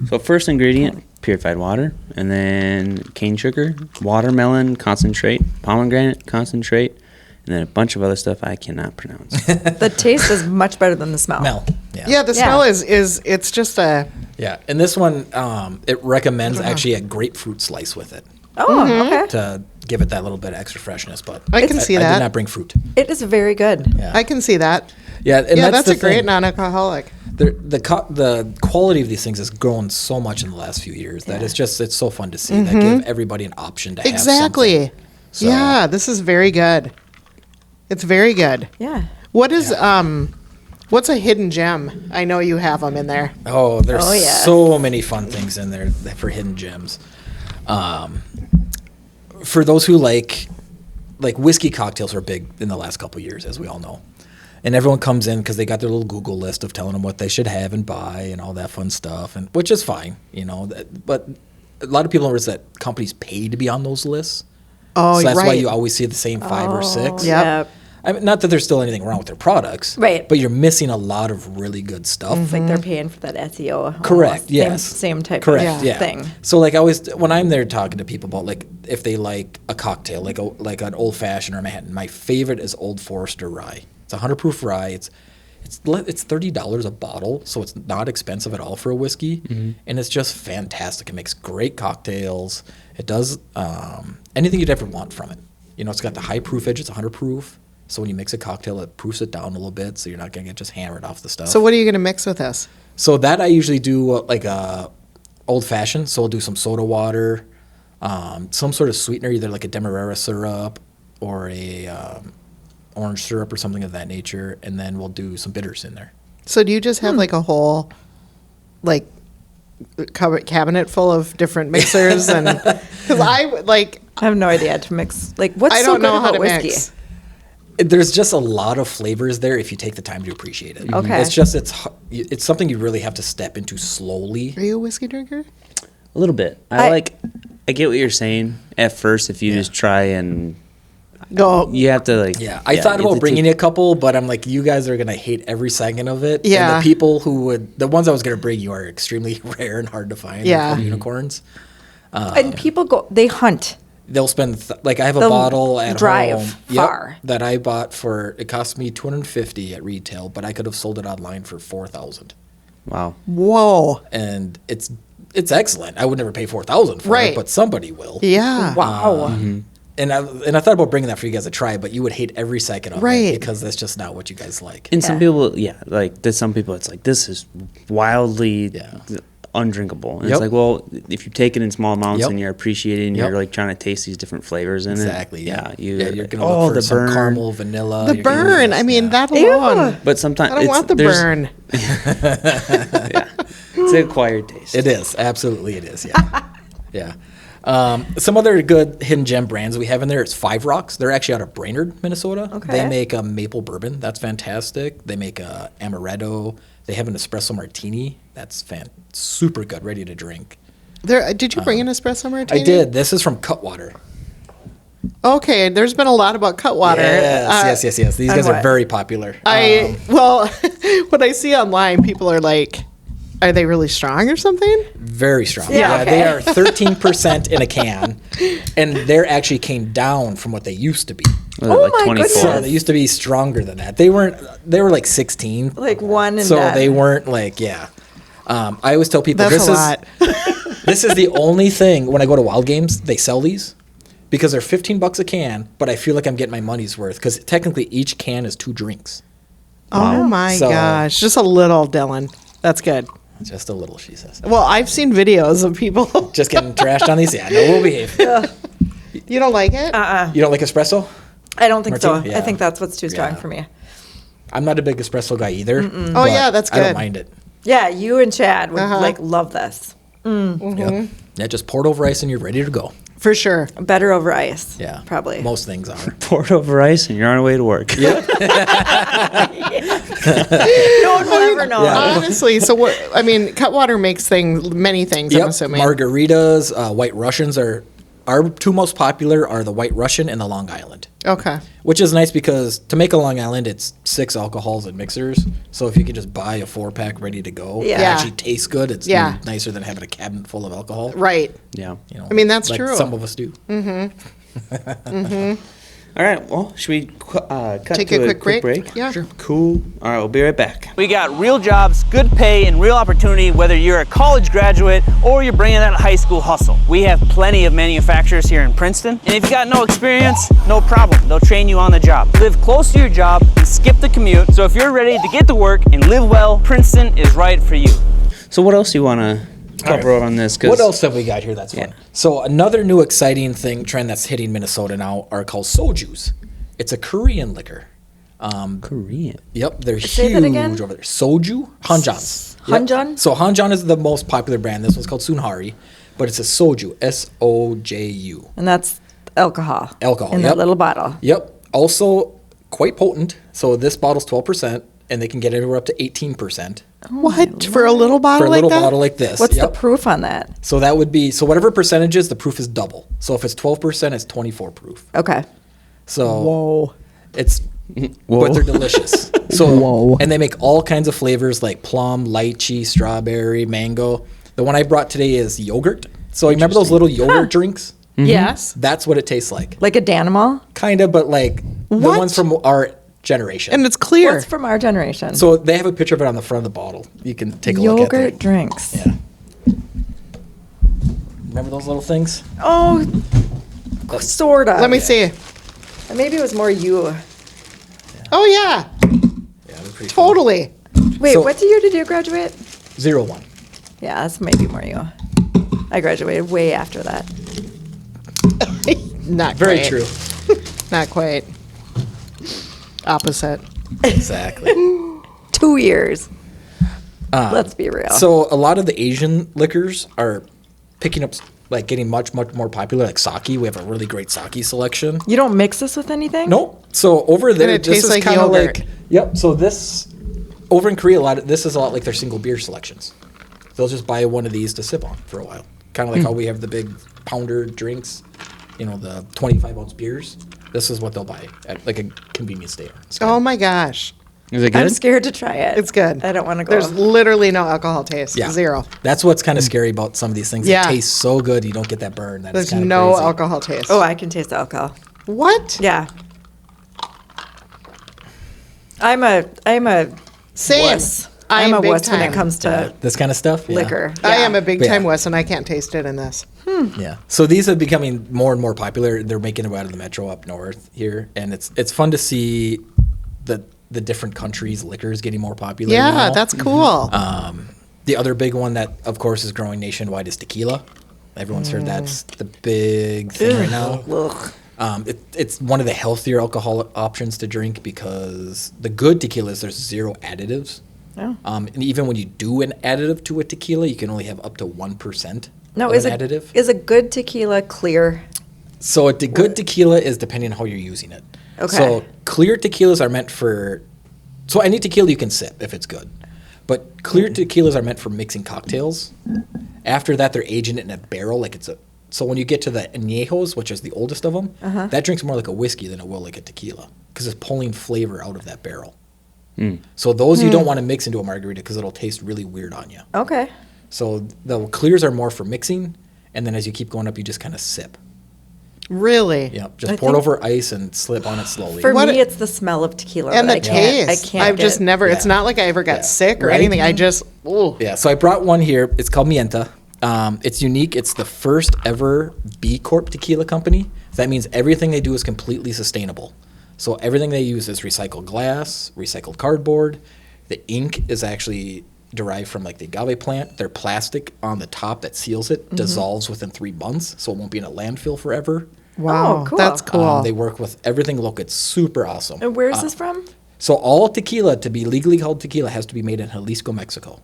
So first ingredient, purified water, and then cane sugar, watermelon concentrate, pomegranate concentrate, and then a bunch of other stuff I cannot pronounce. The taste is much better than the smell. smell. Yeah. Yeah, the smell is it's just a Yeah. And this one, it recommends actually a grapefruit slice with it Oh, okay. to give it that little bit of extra freshness. But I can see I that. did not bring fruit. It is very good. Yeah. I can see that. Yeah. And Yeah, that's that's the a great thing. non-alcoholic. The quality of these things has grown so much in the last few years that it's so fun to see that give everybody an option to have Exactly. something. So- Yeah, this is very good. It's very good. Yeah. What is what's a hidden gem? I know you have them in there. Oh, there's Oh, yes. so many fun things in there for hidden gems. For those who like whiskey cocktails are big in the last couple of years, as we all know. And everyone comes in because they got their little Google list of telling them what they should have and buy and all that fun stuff, and which is fine, you know. But a lot of people notice that companies pay to be on those lists. Oh, So that's why right. you always see the same 5 or 6. Yep. I mean, not that there's still anything wrong with their products, Right. But you're missing a lot of really good stuff. It's like they're paying for that SEO. almost. Correct. Same- Yes. Same type Correct. of Yeah. thing. So like I always when I'm there talking to people about like if they like a cocktail like an old fashioned or a Manhattan, my favorite is Old Forester rye. It's 100 proof rye. It's $30 a bottle, so it's not expensive at all for a whiskey, and it's just fantastic. It makes great cocktails. It does anything you'd ever want from it. You know, it's got the high proofage. It's 100 proof. So when you mix a cocktail, it proofs it down a little bit, so you're not gonna get just hammered off the stuff. So what are you going to mix with this? So that I usually do like a old fashioned. So I'll do some soda water, some sort of sweetener, either like a demerara syrup or a orange syrup or something of that nature, and then we'll do some bitters in there. So do you just have like a whole like cabinet full of different mixers and because I like I have no idea how to mix. Like, what's I so don't good know how about to whiskey? mix. There's just a lot of flavors there if you take the time to appreciate it. Okay. It's just it's something you really have to step into slowly. Are you a whiskey drinker? A little bit. I get what you're saying at first. If you just try and Go. you have to like. Yeah, I thought about bringing you a couple, but I'm like, you guys are gonna hate every second of it. Yeah. And the people the ones I was gonna bring you are extremely rare and hard to find. They're Yeah. called unicorns. And people they hunt. They'll spend like I have a They'll bottle at drive home. far. That I bought it cost me $250 at retail, but I could have sold it online for $4,000. Wow. Whoa. And it's excellent. I would never pay $4,000 for Right. it, but somebody will. Yeah. Wow. And I thought about bringing that for you guys to try, but you would hate every second of Right. it because that's just not what you guys like. And some Yeah. people, like there's some people, it's like this is wildly undrinkable. And Yep. it's like, well, if you take it in small amounts Yep. and you're appreciating, Yep. you're like trying to taste these different flavors in Exactly. it. Yeah. You're You're gonna look for the some burn. caramel, vanilla. The you're gonna burn. get I mean, this, that alone. But sometimes I don't want the burn. It's an acquired taste. It is. Absolutely, it is. Yeah. Yeah. Some other good hidden gem brands we have in there is Five Rocks. They're actually out of Brainerd, Minnesota. Okay. They make a maple bourbon. That's fantastic. They make a amaretto. They have an espresso martini. That's super good, ready to drink. Did you bring an espresso martini? I did. This is from Cutwater. Okay, there's been a lot about Cutwater. Yes. These guys are what? very popular. What I see online, people are like, are they really strong or something? Very strong. Yeah, They okay. are 13% in a can, and they actually came down from what they used to be. Was it Oh like my 24? So goodness. they used to be stronger than that. They were like 16. Like one and So done. they weren't like, yeah. I always tell people That's a lot. this is the only thing when I go to Wild Games, they sell these because they're $15 a can, but I feel like I'm getting my money's worth because technically each can is 2 drinks. Oh my So- gosh, just a little, Dylan. That's good. Just a little, she says. Well, I've seen videos of people. Just getting trashed on these? Yeah, no, we'll behave. You don't like it? You don't like espresso? I don't think so. Martini? Yeah. I think that's what's too strong Yeah. for me. I'm not a big espresso guy either. Oh, but yeah, that's I don't good. mind it. Yeah, you and Chad would Uh-huh. like love this. Yep. Yeah, just pour it over ice and you're ready to go. For sure. Better over ice. Yeah. Probably. Most things are. Pour it over ice and you're on your way to work. Yeah. No one will ever know. Yeah. Honestly, so what? I mean, Cutwater makes many things. I'm assuming. Margaritas, White Russians are our 2 most popular are the White Russian and the Long Island, Okay. which is nice because to make a Long Island, it's 6 alcohols and mixers. So if you could just buy a 4-pack ready to go, Yeah. it actually tastes good. It's Yeah. nicer than having a cabinet full of alcohol. Right. Yeah. You know, I mean, that's like true. Some of us do. All right. Well, should we cut Take to a quick break? Yeah. Sure. Cool. All right. We'll be right back. We got real jobs, good pay, and real opportunity whether you're a college graduate or you're bringing that high school hustle. We have plenty of manufacturers here in Princeton, and if you got no experience, no problem. They'll train you on the job. Live close to your job and skip the commute. So if you're ready to get to work and live well, Princeton is right for you. So what else do you want to cover on this? 'Cause- What else have we got here that's fun? Yeah. So another new exciting trend that's hitting Minnesota now are called Sojus. It's a Korean liquor. Korean. Yep, they're Say huge that again? over there. Soju, Hanjans. Hanjan? So Hanjan is the most popular brand. This one's called Sunhari, but it's a Soju, Soju. And that's alcohol. Alcohol, In yep. that little bottle. Yep. Also quite potent. So this bottle's 12%, and they can get anywhere up to 18% What for a little bottle for a like little that? bottle like this. What's the Yep. proof on that? So that would be whatever percentage is, the proof is double. So if it's 12%, it's 24 proof. Okay. So Whoa. it's but they're delicious. So and they make all kinds of flavors like plum, lychee, strawberry, mango. The one I brought today is yogurt. So you remember those little yogurt drinks? Yes. That's what it tastes like. Like a Danimal? Kind of, but like the What? ones from our generation. And it's clear. What's from our generation? So they have a picture of it on the front of the bottle. You can take a look at Yogurt it. drinks. Yeah. Remember those little things? Oh, sort of. Let me see. Maybe it was more you. Oh yeah, Yeah, they're pretty cool. totally. Wait, So- what year did you graduate? 01. Yeah, that's maybe more you. I graduated way after that. Not Very quite. true. Not quite. Opposite. Exactly. 2 years. Let's be real. So a lot of the Asian liquors are picking up, like getting much more popular. Like sake, we have a really great sake selection. You don't mix this with anything? Nope. So over there, it this tastes is like kind of yogurt. like yep. So this over in Korea, this is a lot like their single beer selections. They'll just buy one of these to sip on for a while. Kind of like how we have the big pounder drinks, the 25-ounce beers. This is what they'll buy at like a convenience store. It's Oh my gosh, Is it good? I'm scared to try it. it's good. I don't want to go. There's literally no alcohol taste. Yeah. Zero. That's what's kind of scary about some of these things. Yeah. They taste so good, you don't get that burn. That There's is kind of no crazy. alcohol taste. Oh, I can taste the alcohol. What? Yeah. I'm a Same. wuss. I I'm am a big wuss when time. it comes to This kind of stuff. Yeah. liquor. I Yeah. am a big Yeah. time West, and I can't taste it in this. Yeah. So these are becoming more and more popular. They're making it out of the metro up north here, and it's fun to see the different countries' liquors getting more popular. Yeah, now. that's cool. The other big one that, of course, is growing nationwide is tequila. Everyone's heard that's the big thing right now. It's one of the healthier alcohol options to drink because the good tequilas, there's 0 additives. Oh. And even when you do an additive to a tequila, you can only have up to 1% No, of is an a additive. is a good tequila clear? So good tequila is depending on how you're using it. Okay. So clear tequilas are meant for, so any tequila you can sip if it's good. But clear tequilas are meant for mixing cocktails. After that, they're aging it in a barrel like it's a, so when you get to the añejos, which is the oldest of them, that drinks more like a whiskey than it will like a tequila because it's pulling flavor out of that barrel. So those you don't want to mix into a margarita because it'll taste really weird on you. Okay. So the clears are more for mixing, and then as you keep going up, you just kind of sip. Really? Yeah, just I pour it think- over ice and slip on it slowly. For What me, a- it's the smell of tequila. And that the I can't, taste. I can't I've get just it. never, it's Yeah. not like I ever got Yeah. sick or Right? anything. I just, ooh. Yeah, so I brought one here. It's called Mienta. It's unique. It's the first ever B Corp tequila company. That means everything they do is completely sustainable. So everything they use is recycled glass, recycled cardboard. The ink is actually derived from like the agave plant. Their plastic on the top that seals it dissolves within 3 months, so it won't be in a landfill forever. Wow. cool. That's cool. They work with everything local. It's super awesome. And where is this from? So all tequila, to be legally called tequila, has to be made in Jalisco, Mexico.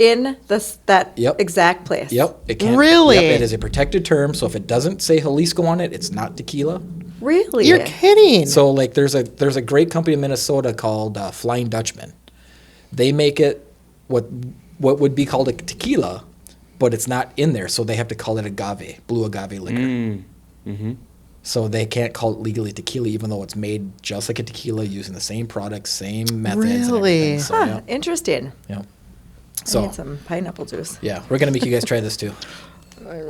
In that Yep. exact place. Yep. It can't, Really? Yep, it is a protected term. So if it doesn't say Jalisco on it, it's not tequila. Really? You're kidding. So like there's a great company in Minnesota called Flying Dutchman. They make it what would be called a tequila, but it's not in there. So they have to call it agave, blue agave liquor. So they can't call it legally tequila, even though it's made just like a tequila using the same products, same methods. And Really? everything. So, Huh, yeah, interesting. yeah. I So need some pineapple juice. yeah, we're gonna make you guys try this too.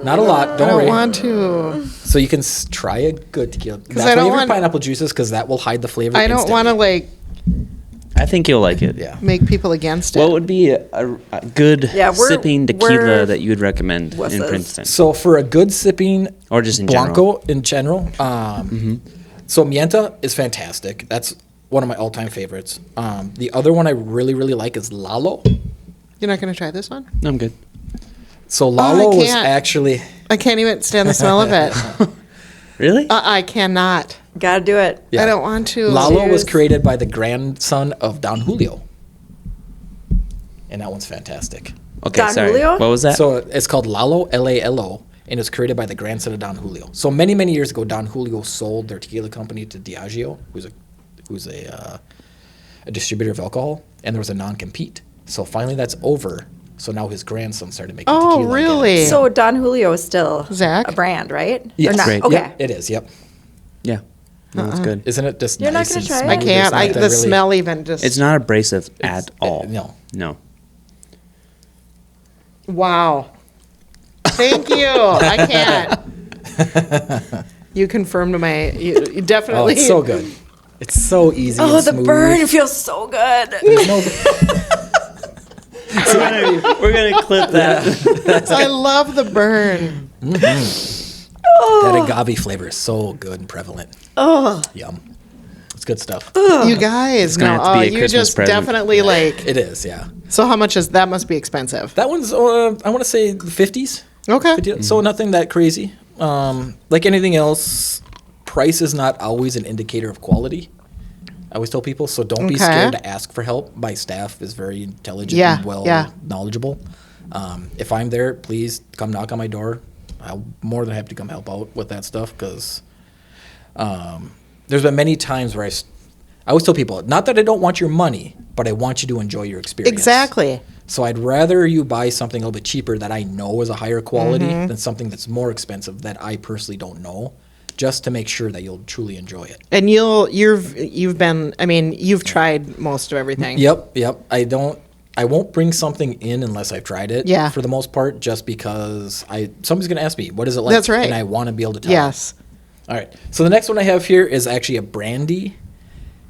Not a lot. I Don't don't worry. want to. So you can try a good tequila. That's I why don't you have want- pineapple juices because that will hide the flavor. I don't want to like I think you'll like it. Yeah. make people against it. What would be a good Yeah, we're- sipping we're- tequila that you would recommend What's in this? Princeton? So for a good sipping Or just in Blanco in general, so Mienta is fantastic. That's one of my all-time favorites. The other one I really, really like is Lalo. You're not going to try this one? No, I'm good. So Lalo was can't. actually, I can't even stand the smell of it. Really? I cannot. Gotta do it. yeah. I don't want to. Lalo was Cheers. created by the grandson of Don Julio. And that one's fantastic. Okay, Don sorry. Julio? What was that? So it's called Lalo, Lalo, and it was created by the grandson of Don Julio. So many, many years ago, Don Julio sold their tequila company to Diageo, who's a distributor of alcohol, and there was a non-compete. So finally that's over. So now his grandson started making Oh, tequila really? again. So Don Julio is still Zach? a brand, right? Yes. Or not? Great. Okay. Yep, it is, yep. Yeah. No, it's good. Isn't it just You're not nice gonna and try it? smooth? I It's can't. not that The really- smell even just. It's not abrasive at all. no. No. Wow. Thank you. I can't. You confirmed you Oh, definitely. it's so good. It's so easy Oh, and the smooth. burn feels so good. There's no- We're gonna clip that. I love the burn. that agave flavor is so good and prevalent. Oh, Yum. It's good stuff. You guys, gonna no, have to be a you Christmas just present. definitely like. It is, yeah. So how much is that? Must be expensive. That one's, I want to say the 50s. Okay. 50, so nothing that crazy. Like anything else, price is not always an indicator of quality. I always tell people, so don't be Okay. scared to ask for help. My staff is very intelligent Yeah, and well yeah. knowledgeable. If I'm there, please come knock on my door. I'm more than happy to come help out with that stuff because there's been many times where I always tell people, not that I don't want your money, but I want you to enjoy your experience. Exactly. So I'd rather you buy something a little bit cheaper that I know is a higher quality Mm-hmm. than something that's more expensive that I personally don't know, just to make sure that you'll truly enjoy it. And you've been. I mean, you've tried most of everything. Yep. I won't bring something in unless I've tried it. Yeah. For the most part, just because somebody's gonna ask me, what is it like? That's right. And I want to be able to tell. Yes. All right. So the next one I have here is actually a brandy.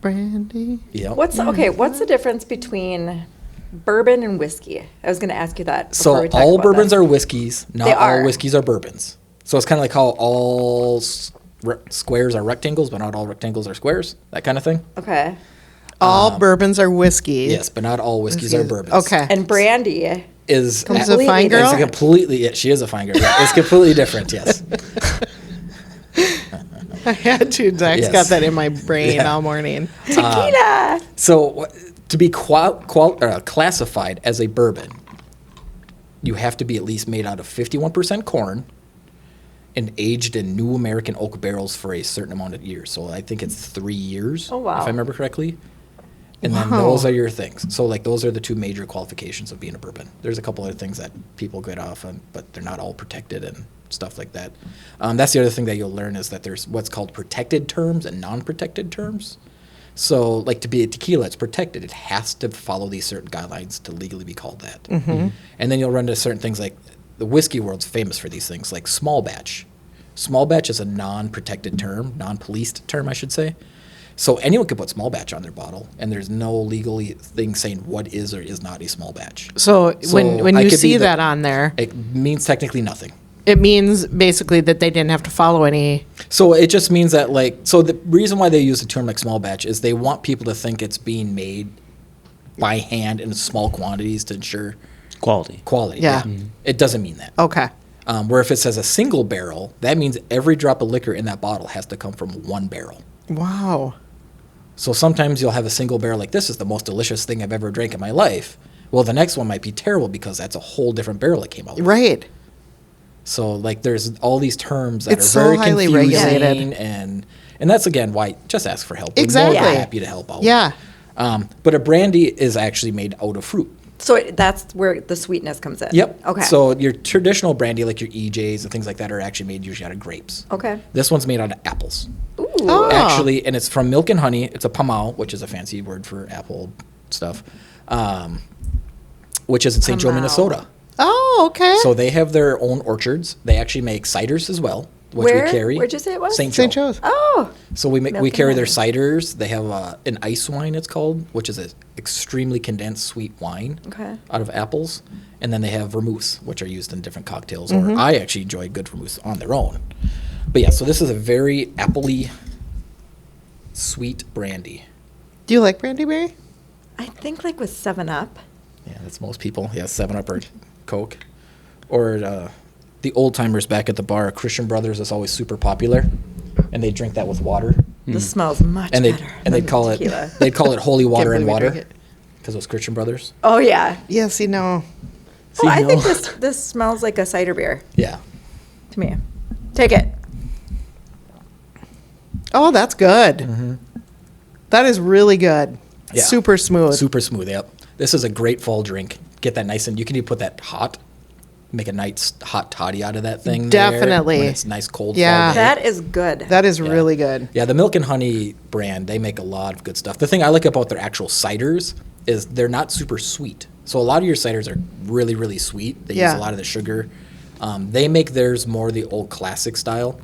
Brandy. Yep. what's the difference between bourbon and whiskey? I was going to ask you that. before So we talk all about bourbons that. are whiskeys. Not They all are. whiskeys are bourbons. So it's kind of like how all squares are rectangles, but not all rectangles are squares. That kind of thing. Okay. All bourbons are whiskey. Yes, but not all whiskeys are bourbons. Okay. And brandy is Comes a fine girl? It's completely. She is a fine girl. Yeah, it's completely different. Yes. I had to. Zach's Yes. got that in my brain Yeah. all morning. Tequila. So to be classified as a bourbon, you have to be at least made out of 51% corn and aged in new American oak barrels for a certain amount of years. So I think it's 3 years, Oh, wow. if I remember correctly. And then Wow. those are your things. So like those are the two major qualifications of being a bourbon. There's a couple other things that people get off on, but they're not all protected and stuff like that. That's the other thing that you'll learn is that there's what's called protected terms and non-protected terms. So like to be a tequila, it's protected. It has to follow these certain guidelines to legally be called that. Mm-hmm. And then you'll run into certain things like the whiskey world's famous for these things, like small batch. Small batch is a non-protected term, non-policed term, I should say. So anyone can put small batch on their bottle, and there's no legal thing saying what is or is not a small batch. So when I you could be see that on there, it means technically nothing. it means basically that they didn't have to follow any. So it just means that so the reason why they use the term like small batch is they want people to think it's being made by hand in small quantities to ensure Quality. Yeah. It doesn't mean that. Okay. Where if it says a single barrel, that means every drop of liquor in that bottle has to come from one barrel. Wow. So sometimes you'll have a single barrel like this is the most delicious thing I've ever drank in my life. Well, the next one might be terrible because that's a whole different barrel it came out with. Right. So like there's all these terms that It's are so very highly confusing regulated. and that's again why just ask for help. Exactly. We're more than happy to help out. Yeah. But a brandy is actually made out of fruit. So that's where the sweetness comes in. Yep. Okay. So your traditional brandy, like your EJs and things like that, are actually made usually out of grapes. Okay. This one's made out of apples. Ooh. Oh. Actually, and it's from milk and honey. It's a pomao, which is a fancy word for apple stuff, which is in St. Joe, Pomao. Minnesota. Oh, okay. So they have their own orchards. They actually make ciders as well, which Where? we carry. Where'd you say it was? St. Joe. St. Joe's. Oh. So we Milk we and carry their honey. ciders. They have an ice wine, it's called, which is an extremely condensed sweet wine Okay. out of apples. And then they have vermouths, which are used in different cocktails. Mm-hmm. Or I actually enjoy good vermouths on their own. But yeah, so this is a very appley, sweet brandy. Do you like brandy, Mary? I think like with 7-Up. Yeah, that's most people. Yeah, 7-Up or Coke. Or the old timers back at the bar, Christian Brothers is always super popular. And they drink that with water. This smells much And better. they'd than call tequila. they'd call it holy water and believe we water. drink it. Because it was Christian Brothers. Oh yeah. Yeah, see, no. Oh, I no. think this smells like a cider beer Yeah. to me. Take it. Oh, that's good. That is really good. Yeah. Super smooth. Super smooth, yep. This is a great fall drink. Get that nice and you can even put that hot. Make a nice hot toddy out of that thing. Definitely. When it's nice cold Yeah. fall day. That is good. That is Yeah. really good. Yeah, the Milk and Honey brand, they make a lot of good stuff. The thing I like about their actual ciders is they're not super sweet. So a lot of your ciders are really, really sweet. They use Yeah. a lot of the sugar. They make theirs more the old classic style.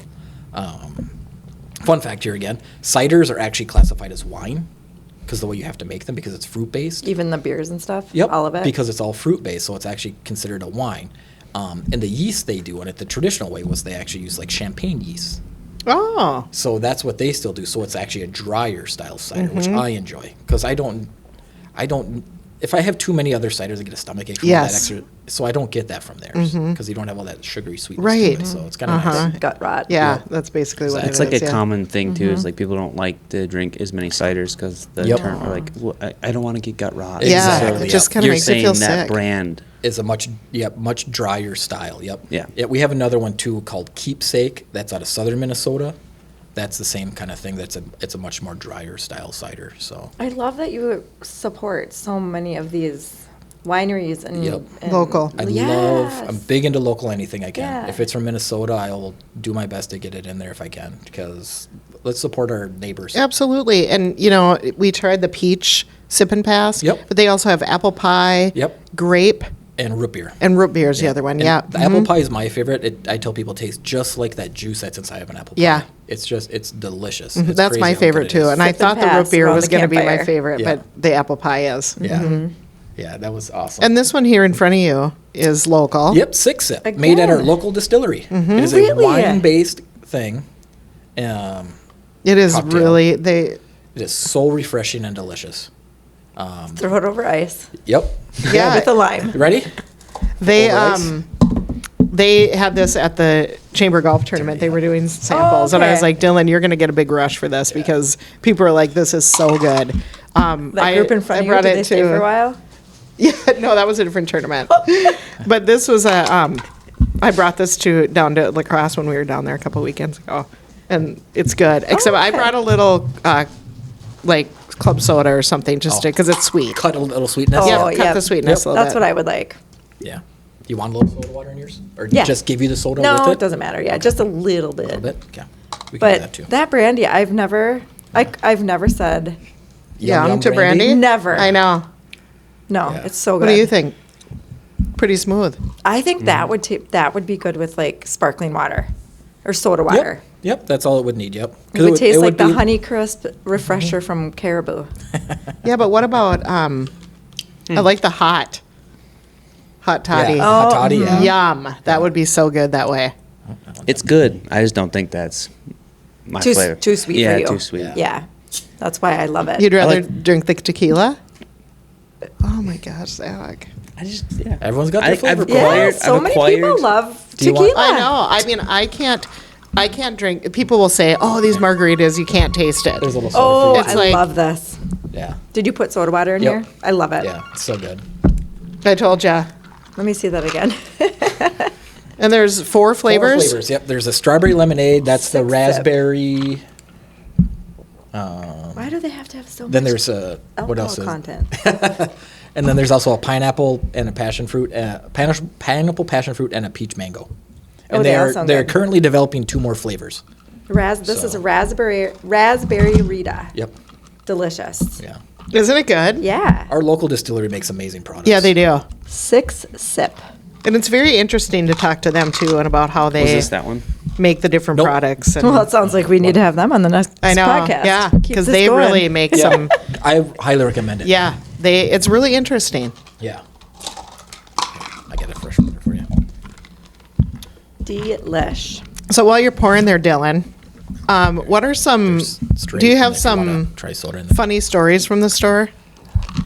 Fun fact here again, ciders are actually classified as wine because the way you have to make them because it's fruit based. Even the beers and stuff. Yep. All of it. Because it's all fruit based, so it's actually considered a wine. And the yeast they do in it, the traditional way was they actually use like champagne yeast. Oh. So that's what they still do. So it's actually a drier style cider, which Mm-hmm. I enjoy because I don't. If I have too many other ciders, I get a stomachache from Yes. that extra. So I don't get that from theirs because you don't have all that sugary sweetness. Right. To it, so it's kind of Uh-huh. nice. Gut rot. Yeah, Yeah. that's basically what It's it like is. a yeah. common thing too. Is like people don't like to drink as many ciders because the Yep. term are like, well, I don't want to get gut rot. Yeah, Exactly, it just yeah. kind of You're makes you saying feel that sick. brand. Is a much drier style. Yep. Yeah. We have another one too called Keepsake. That's out of southern Minnesota. That's the same kind of thing. It's a much more drier style cider. So I love that you support so many of these wineries and, Yep. and Local. I'm Yes. big into local anything I can. Yeah. If it's from Minnesota, I'll do my best to get it in there if I can because let's support our neighbors. Absolutely. And, you know, we tried the peach sip and pass. Yep. But they also have apple pie, Yep. grape, And root beer. and root beer is the other one. And Yeah. The apple pie is my favorite. I tell people it tastes just like that juice that's inside of an apple pie. Yeah. It's delicious. Mhm. It's That's crazy my how good favorite it too. is. And I Sip and thought the root pass beer around was the going to be my campfire. favorite, Yeah. but the apple pie is. Yeah. Yeah, that was awesome. And this one here in front of you is local. Yep, Six Sip, made at our Again. local distillery. It is Really? a wine-based thing. It is Cocktail. really, It is so refreshing and delicious. Throw it over ice Yep. yeah. with a lime. You ready? They Alright. they had this at the chamber golf tournament. They were doing samples, and I was okay. like, Dylan, you're going to get a big rush for this because people are like, this is so good. That group in front of you, brought did it they stay for a while? Yeah, no, that was a different tournament. But this was I brought this down to La Crosse when we were down there a couple weekends ago, and it's good. Except I brought a little like club soda or something just because it's sweet. Cut a little sweetness. Yeah, Oh, cut yeah. the sweetness a little That's bit. what I would like. Yeah. You want a little soda water in yours? Or Yeah. just give you the soda with No, it? it doesn't matter. Yeah, just a little bit. A little bit? Okay. We can do But that too. that brandy, I've never said Yum to brandy? Never. I know. no. Yeah. It's so good. What do you think? Pretty smooth. I think that would be good with like sparkling water or soda water. Yep, that's all it would need, yep. 'Cause It would taste like the be- Honeycrisp refresher from Caribou. Yeah, but what about I like the hot toddy. Yeah, hot toddy, yeah. Yum. That would be so good that way. It's good. I just don't think that's my flavor. Too sweet yeah, for you. too sweet. Yeah. That's why I love it. You'd rather like- drink the tequila? Oh my gosh, Zach. I just, yeah. Everyone's got their flavor I've yeah, acquired, so I've many acquired, people love Do you tequila. want- I know. I mean, I can't drink. People will say, "Oh, these margaritas, you can't taste it." There's a little soda Oh, for It's I like- love this. you. Yeah. Did you put soda water in Yep. here? I love it. Yeah, it's so good. I told ya. Let me see that again. And there's four flavors. 4 flavors, yep. There's a strawberry lemonade, that's the Six sip. raspberry. Why do they have to have so much Then there's a, what alcohol else is? content? And then there's also a pineapple and a passion fruit, pineapple, passion fruit, and a peach mango. And Oh, they all sound they're good. currently developing 2 more flavors. This is So- a raspberry Rita. Yep, Delicious. yeah. Isn't it good? Yeah. Our local distillery makes amazing products. Yeah, they do. 6 sip. And it's very interesting to talk to them too and about how Was they this that one? make the different Nope. products. And Well, it sounds like we need to have them on the next I know. podcast. Yeah, Keep because this they going. really make Yeah, some. I highly recommend it. Yeah, it's really interesting. Yeah. I get a fresh water for you. Delish. So while you're pouring there, Dylan, what are some? There's straight, Do you and have if you wanna some try soda in there. funny stories from the store?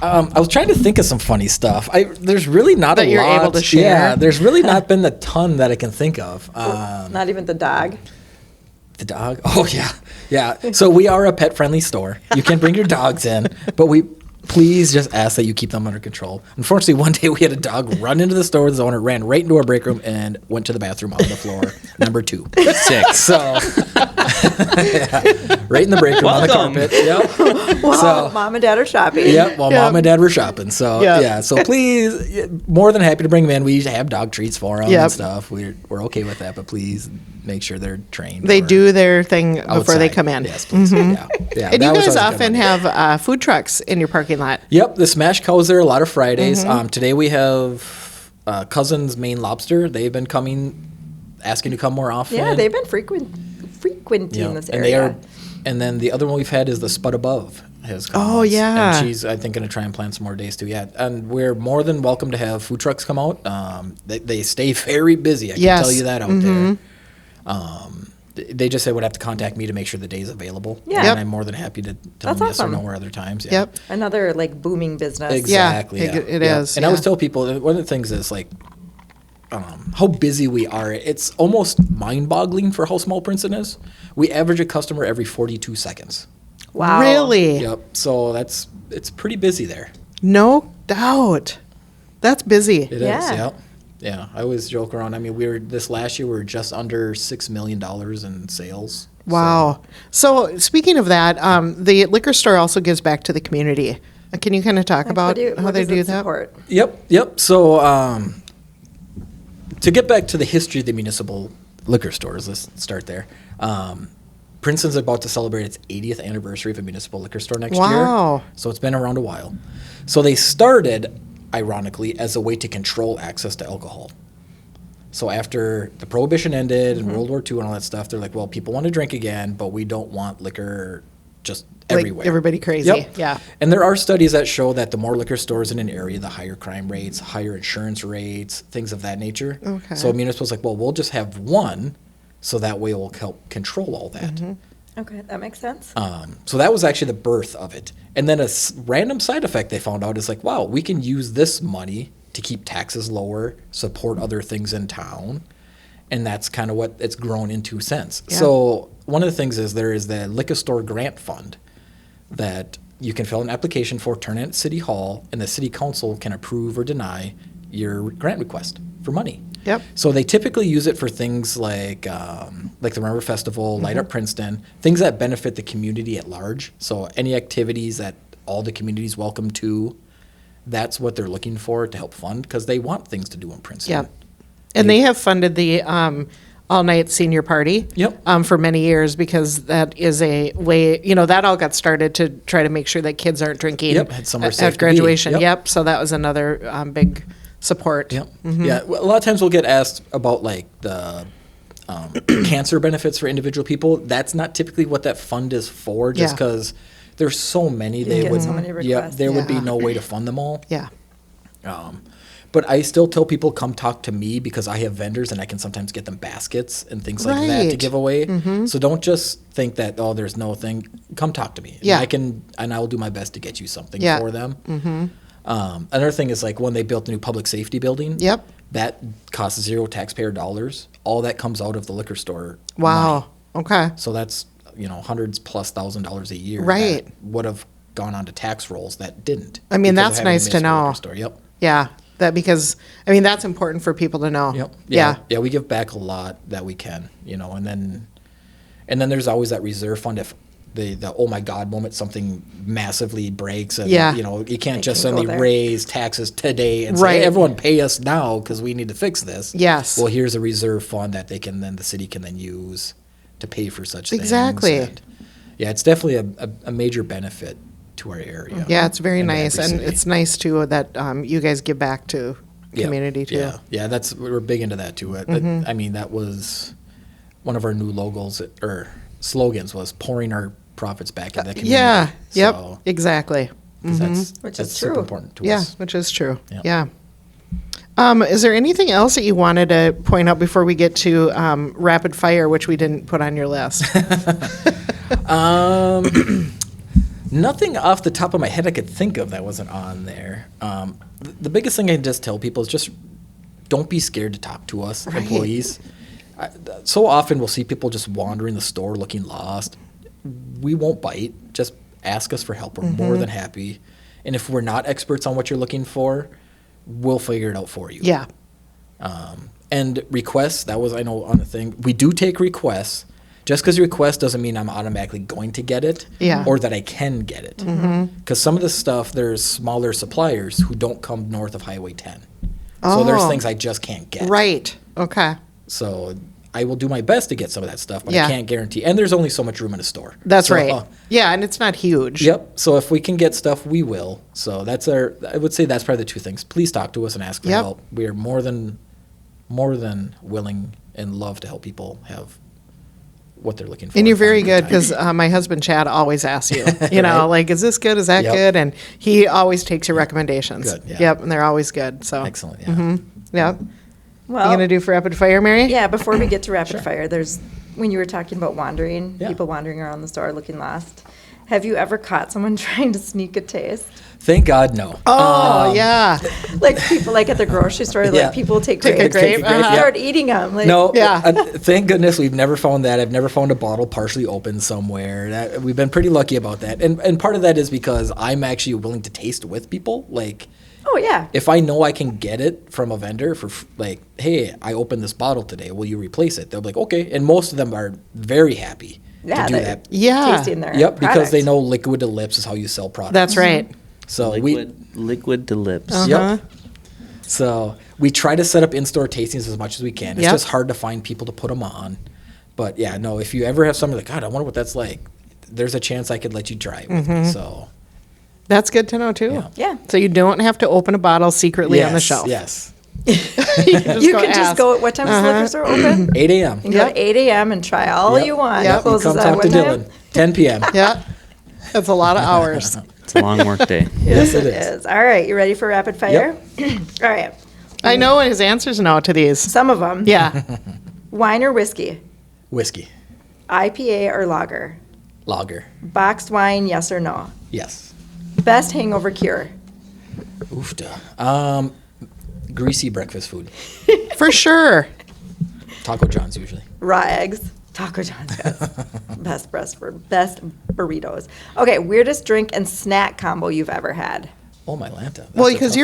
I was trying to think of some funny stuff. There's really not That a you're lot. able to share? Yeah, there's really not been a ton that I can think of. Not even the dog. The dog? Oh, yeah. Yeah. So we are a pet-friendly store. You can bring your dogs in, but we please just ask that you keep them under control. Unfortunately, one day we had a dog run into the store with his owner, ran right into our break room, and went to the bathroom on the floor, number 2. Sick. So, yeah, right in the break room on the Welcome. carpet. Yep. Well, So- mom and dad are shopping. Yep, while mom and dad were shopping. So, Yep. yeah, so please, more than happy to bring them in. We have dog treats for them Yep. and stuff. We're okay with that, but please make sure they're trained. They or do their thing before they outside. come in. Yes, please. Yeah. Yeah, And that you was guys always a good often one. have food trucks in your parking lot. Yep, the Smash Cows there a lot of Fridays. Today we have Cousin's Maine Lobster. They've been coming, asking to come more often. Yeah, they've been frequenting Yeah, this and area. they are. And then the other one we've had is the Spud Above has come. Oh, yeah. and she's I think going to try and plan some more days too. Yeah, and we're more than welcome to have food trucks come out. They stay very busy. I can Yes. tell you that out there. They just said would have to contact me to make sure the day's available. Yeah. and Yep. I'm more than happy to tell That's them yes or awesome. no or other times. Yeah. Yep. Another like booming business. Exactly. Yeah, Yeah, it yeah. is, And I always yeah. tell people that one of the things is like how busy we are. It's almost mind-boggling for how small Princeton is. We average a customer every 42 seconds. Wow. Really? Yep. So it's pretty busy there. No doubt. That's busy. It is. Yeah. Yep. Yeah. I always joke around. I mean, this last year we were just under $6 million in sales. Wow. So speaking of that, the liquor store also gives back to the community. Can you kind of talk about how what they does do it that? support? Yep. So to get back to the history of the municipal liquor stores, let's start there. Princeton's about to celebrate its 80th anniversary of a municipal liquor store next year. Wow. So it's been around a while. So they started, ironically, as a way to control access to alcohol. So after the Prohibition ended and World War II and all that stuff, they're like, well, people want to drink again, but we don't want liquor just Like everywhere. everybody crazy. Yep. Yeah. And there are studies that show that the more liquor stores in an area, the higher crime rates, higher insurance rates, things of that nature. Okay. So municipal's like, well, we'll just have one, so that way we'll help control all that. Okay, that makes sense. So that was actually the birth of it. And then a random side effect they found out is like, wow, we can use this money to keep taxes lower, support other things in town. And that's kind of what it's grown into since. Yeah. So one of the things is there is the liquor store grant fund that you can fill an application for, turn in at City Hall, and the city council can approve or deny your grant request for money. Yep. So they typically use it for things like the Remember Festival, Light Up Princeton, things that benefit the community at large. So any activities that all the community's welcome to, that's what they're looking for to help fund, because they want things to do in Princeton. Yep. And they have funded the all-night senior party Yep. for many years, because that is a way, that all got started to try to make sure that kids aren't drinking Yep, had somewhere safe at to be. graduation. Yep. Yep. So that was another big support. Yep. Yeah. Well, a lot of times we'll get asked about like the cancer benefits for individual people. That's not typically what that fund is for, just Yeah. because there's so many. They get would, so many yeah, requests. there would be Yeah. no way to fund them all. Yeah. But I still tell people, come talk to me, because I have vendors and I can sometimes get them baskets and things like that to Right. give away. So don't just think that, oh, there's no thing. Come talk to me. Yeah. And I will do my best to get you something Yeah. for them. Another thing is like when they built the new public safety building. Yep. That costs 0 taxpayer dollars. All that comes out of the liquor store. Wow. money. Okay. So that's, hundreds plus $1,000 a year. Right. That would have gone on to tax rolls that didn't. I mean, because of that's having a nice to municipal know. liquor store. Yep. Yeah. Because that's important for people to know. Yep. Yeah. Yeah, we give back a lot that we can, and then there's always that reserve fund if the oh my God moment, something massively breaks, and Yeah. you can't just can go suddenly there. raise taxes today and Right. say, hey, everyone pay us now because we need to fix this. Yes. Well, here's a reserve fund that the city can then use to pay for such things. Exactly. And, yeah, it's definitely a major benefit to our area. Yeah, it's very and to nice, every and city. it's nice too that you guys give back to Yeah, community too. Yeah, we're big into that too. I mean, that was one of our new logos or slogans was pouring our profits back into the community. Yeah. Yep. So, Exactly. 'cause Which that's is super true. important to Yeah, us. which is true. Yeah. Yeah. Is there anything else that you wanted to point out before we get to rapid fire, which we didn't put on your list? Nothing off the top of my head I could think of that wasn't on there. The biggest thing I can just tell people is just don't be scared to talk to us, employees. So often we'll see people just wandering the store looking lost. We won't bite. Just ask us for help. We're more than happy. And if we're not experts on what you're looking for, we'll figure it out for you. Yeah. And requests, that was, I know, on the thing. We do take requests. Just because you request doesn't mean I'm automatically going to get it. Yeah. Or that I can get it. Because some of the stuff, there's smaller suppliers who don't come north of Highway 10. So there's Oh. things I just can't get. Right. Okay. So I will do my best to get some of that stuff, but Yeah. I can't guarantee. And there's only so much room in a store. That's So, right. Yeah, and it's not huge. Yep. So if we can get stuff, we will. So I would say that's probably the two things. Please talk to us and ask for Yep. help. We are more than willing and love to help people have what they're looking for. And you're very find good good time. because my husband Chad always asks you, Right. like, is this good? Is that Yep. good? And he always takes your recommendations. Good, yeah. Yep, and they're always good. So Excellent. Yeah. Yep. Well, You gonna do for rapid fire, Mary? yeah, before we get to rapid fire, when you were talking about wandering, Yeah. people wandering around the store looking lost. Have you ever caught someone trying to sneak a taste? Thank God, no. Oh yeah. Like people like at the grocery store, Yeah. like people take Take a grapes, grape, and uh-huh. start eating them. Like, No, Yeah. thank goodness we've never found that. I've never found a bottle partially open somewhere. We've been pretty lucky about that. And part of that is because I'm actually willing to taste with people. Like, oh yeah, if I know I can get it from a vendor for hey, I opened this bottle today, will you replace it? They'll be like, okay. And most of them are very happy yeah, to do they- that. Yeah. tasting their Yep, because they product. know liquid to lips is how you sell products. That's right. So Liquid to lips. Uh-huh. Yep. So we try to set up in-store tastings as much as we can. It's Yep. just hard to find people to put them on. But yeah, no, if you ever have something like, God, I wonder what that's like, there's a chance I could let you try it with me. So That's good to know too. Yeah. Yeah. So you don't have to open a bottle secretly on the shelf. Yes. You can You can just ask. go. What time is the liquor store open? 8 a.m. You can go Yep. to 8 a.m. and try all Yep. you want. Yep. It You closes come at talk what to time? Dylan. 10 p.m. Yeah. That's a lot of hours. It's a long work day. Yes, It is. All right, you ready for rapid fire? All right. I know his answers now to these. Some of them. Yeah. Wine or whiskey? Whiskey. IPA or lager? Lager. Boxed wine, yes or no? Yes. Best hangover cure? Oofda. Greasy breakfast food. For sure. Taco John's usually. Raw eggs. Taco John's best best burritos. Okay, weirdest drink and snack combo you've ever had. Oh, my Lanta. Well, because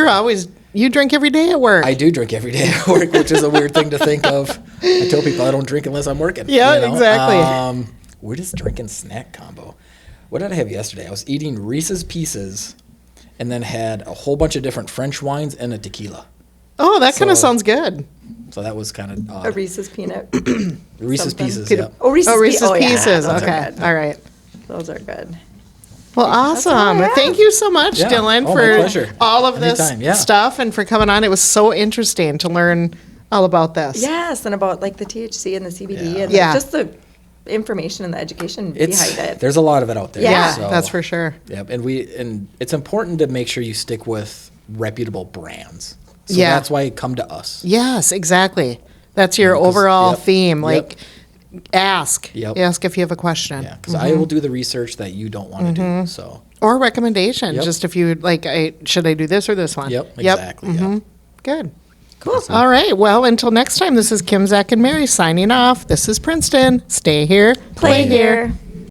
you drink every day at work. I do drink every day at work, which is a weird thing to think of. I tell people I don't drink unless I'm working. Yeah, exactly. Weirdest drink and snack combo. What did I have yesterday? I was eating Reese's Pieces and then had a whole bunch of different French wines and a tequila. Oh, that kind of sounds good. So that was kind of odd. A Reese's peanut. Reese's something. Pieces, yeah. Oh, Reese's, Reese's yeah, Pieces. those are Okay. good. All right. Those are good. Well, all I awesome. have. Thank you so much, Yeah. Dylan, Oh, my pleasure. for all of this Anytime, yeah. stuff and for coming on. It was so interesting to learn all about this. Yes, and about like the THC and the CBD Yeah. and Yeah. just the information and the education behind it. There's a lot of it out there. Yeah. so- That's for sure. Yep, and it's important to make sure you stick with reputable brands. So Yeah. that's why you come to us. Yes, exactly. That's your 'Cause- overall yep, theme. yep. Like, ask. Yep. Ask if you have a question. Yeah, because I will do the research that you don't want to do. So. Or recommendation. Yep. Just if you like, should I do this or this one? Yep, exactly. Yep. Good. Cool. All right. Well, until next time, this is Kim, Zach, and Mary signing off. This is Princeton. Stay here. Play here.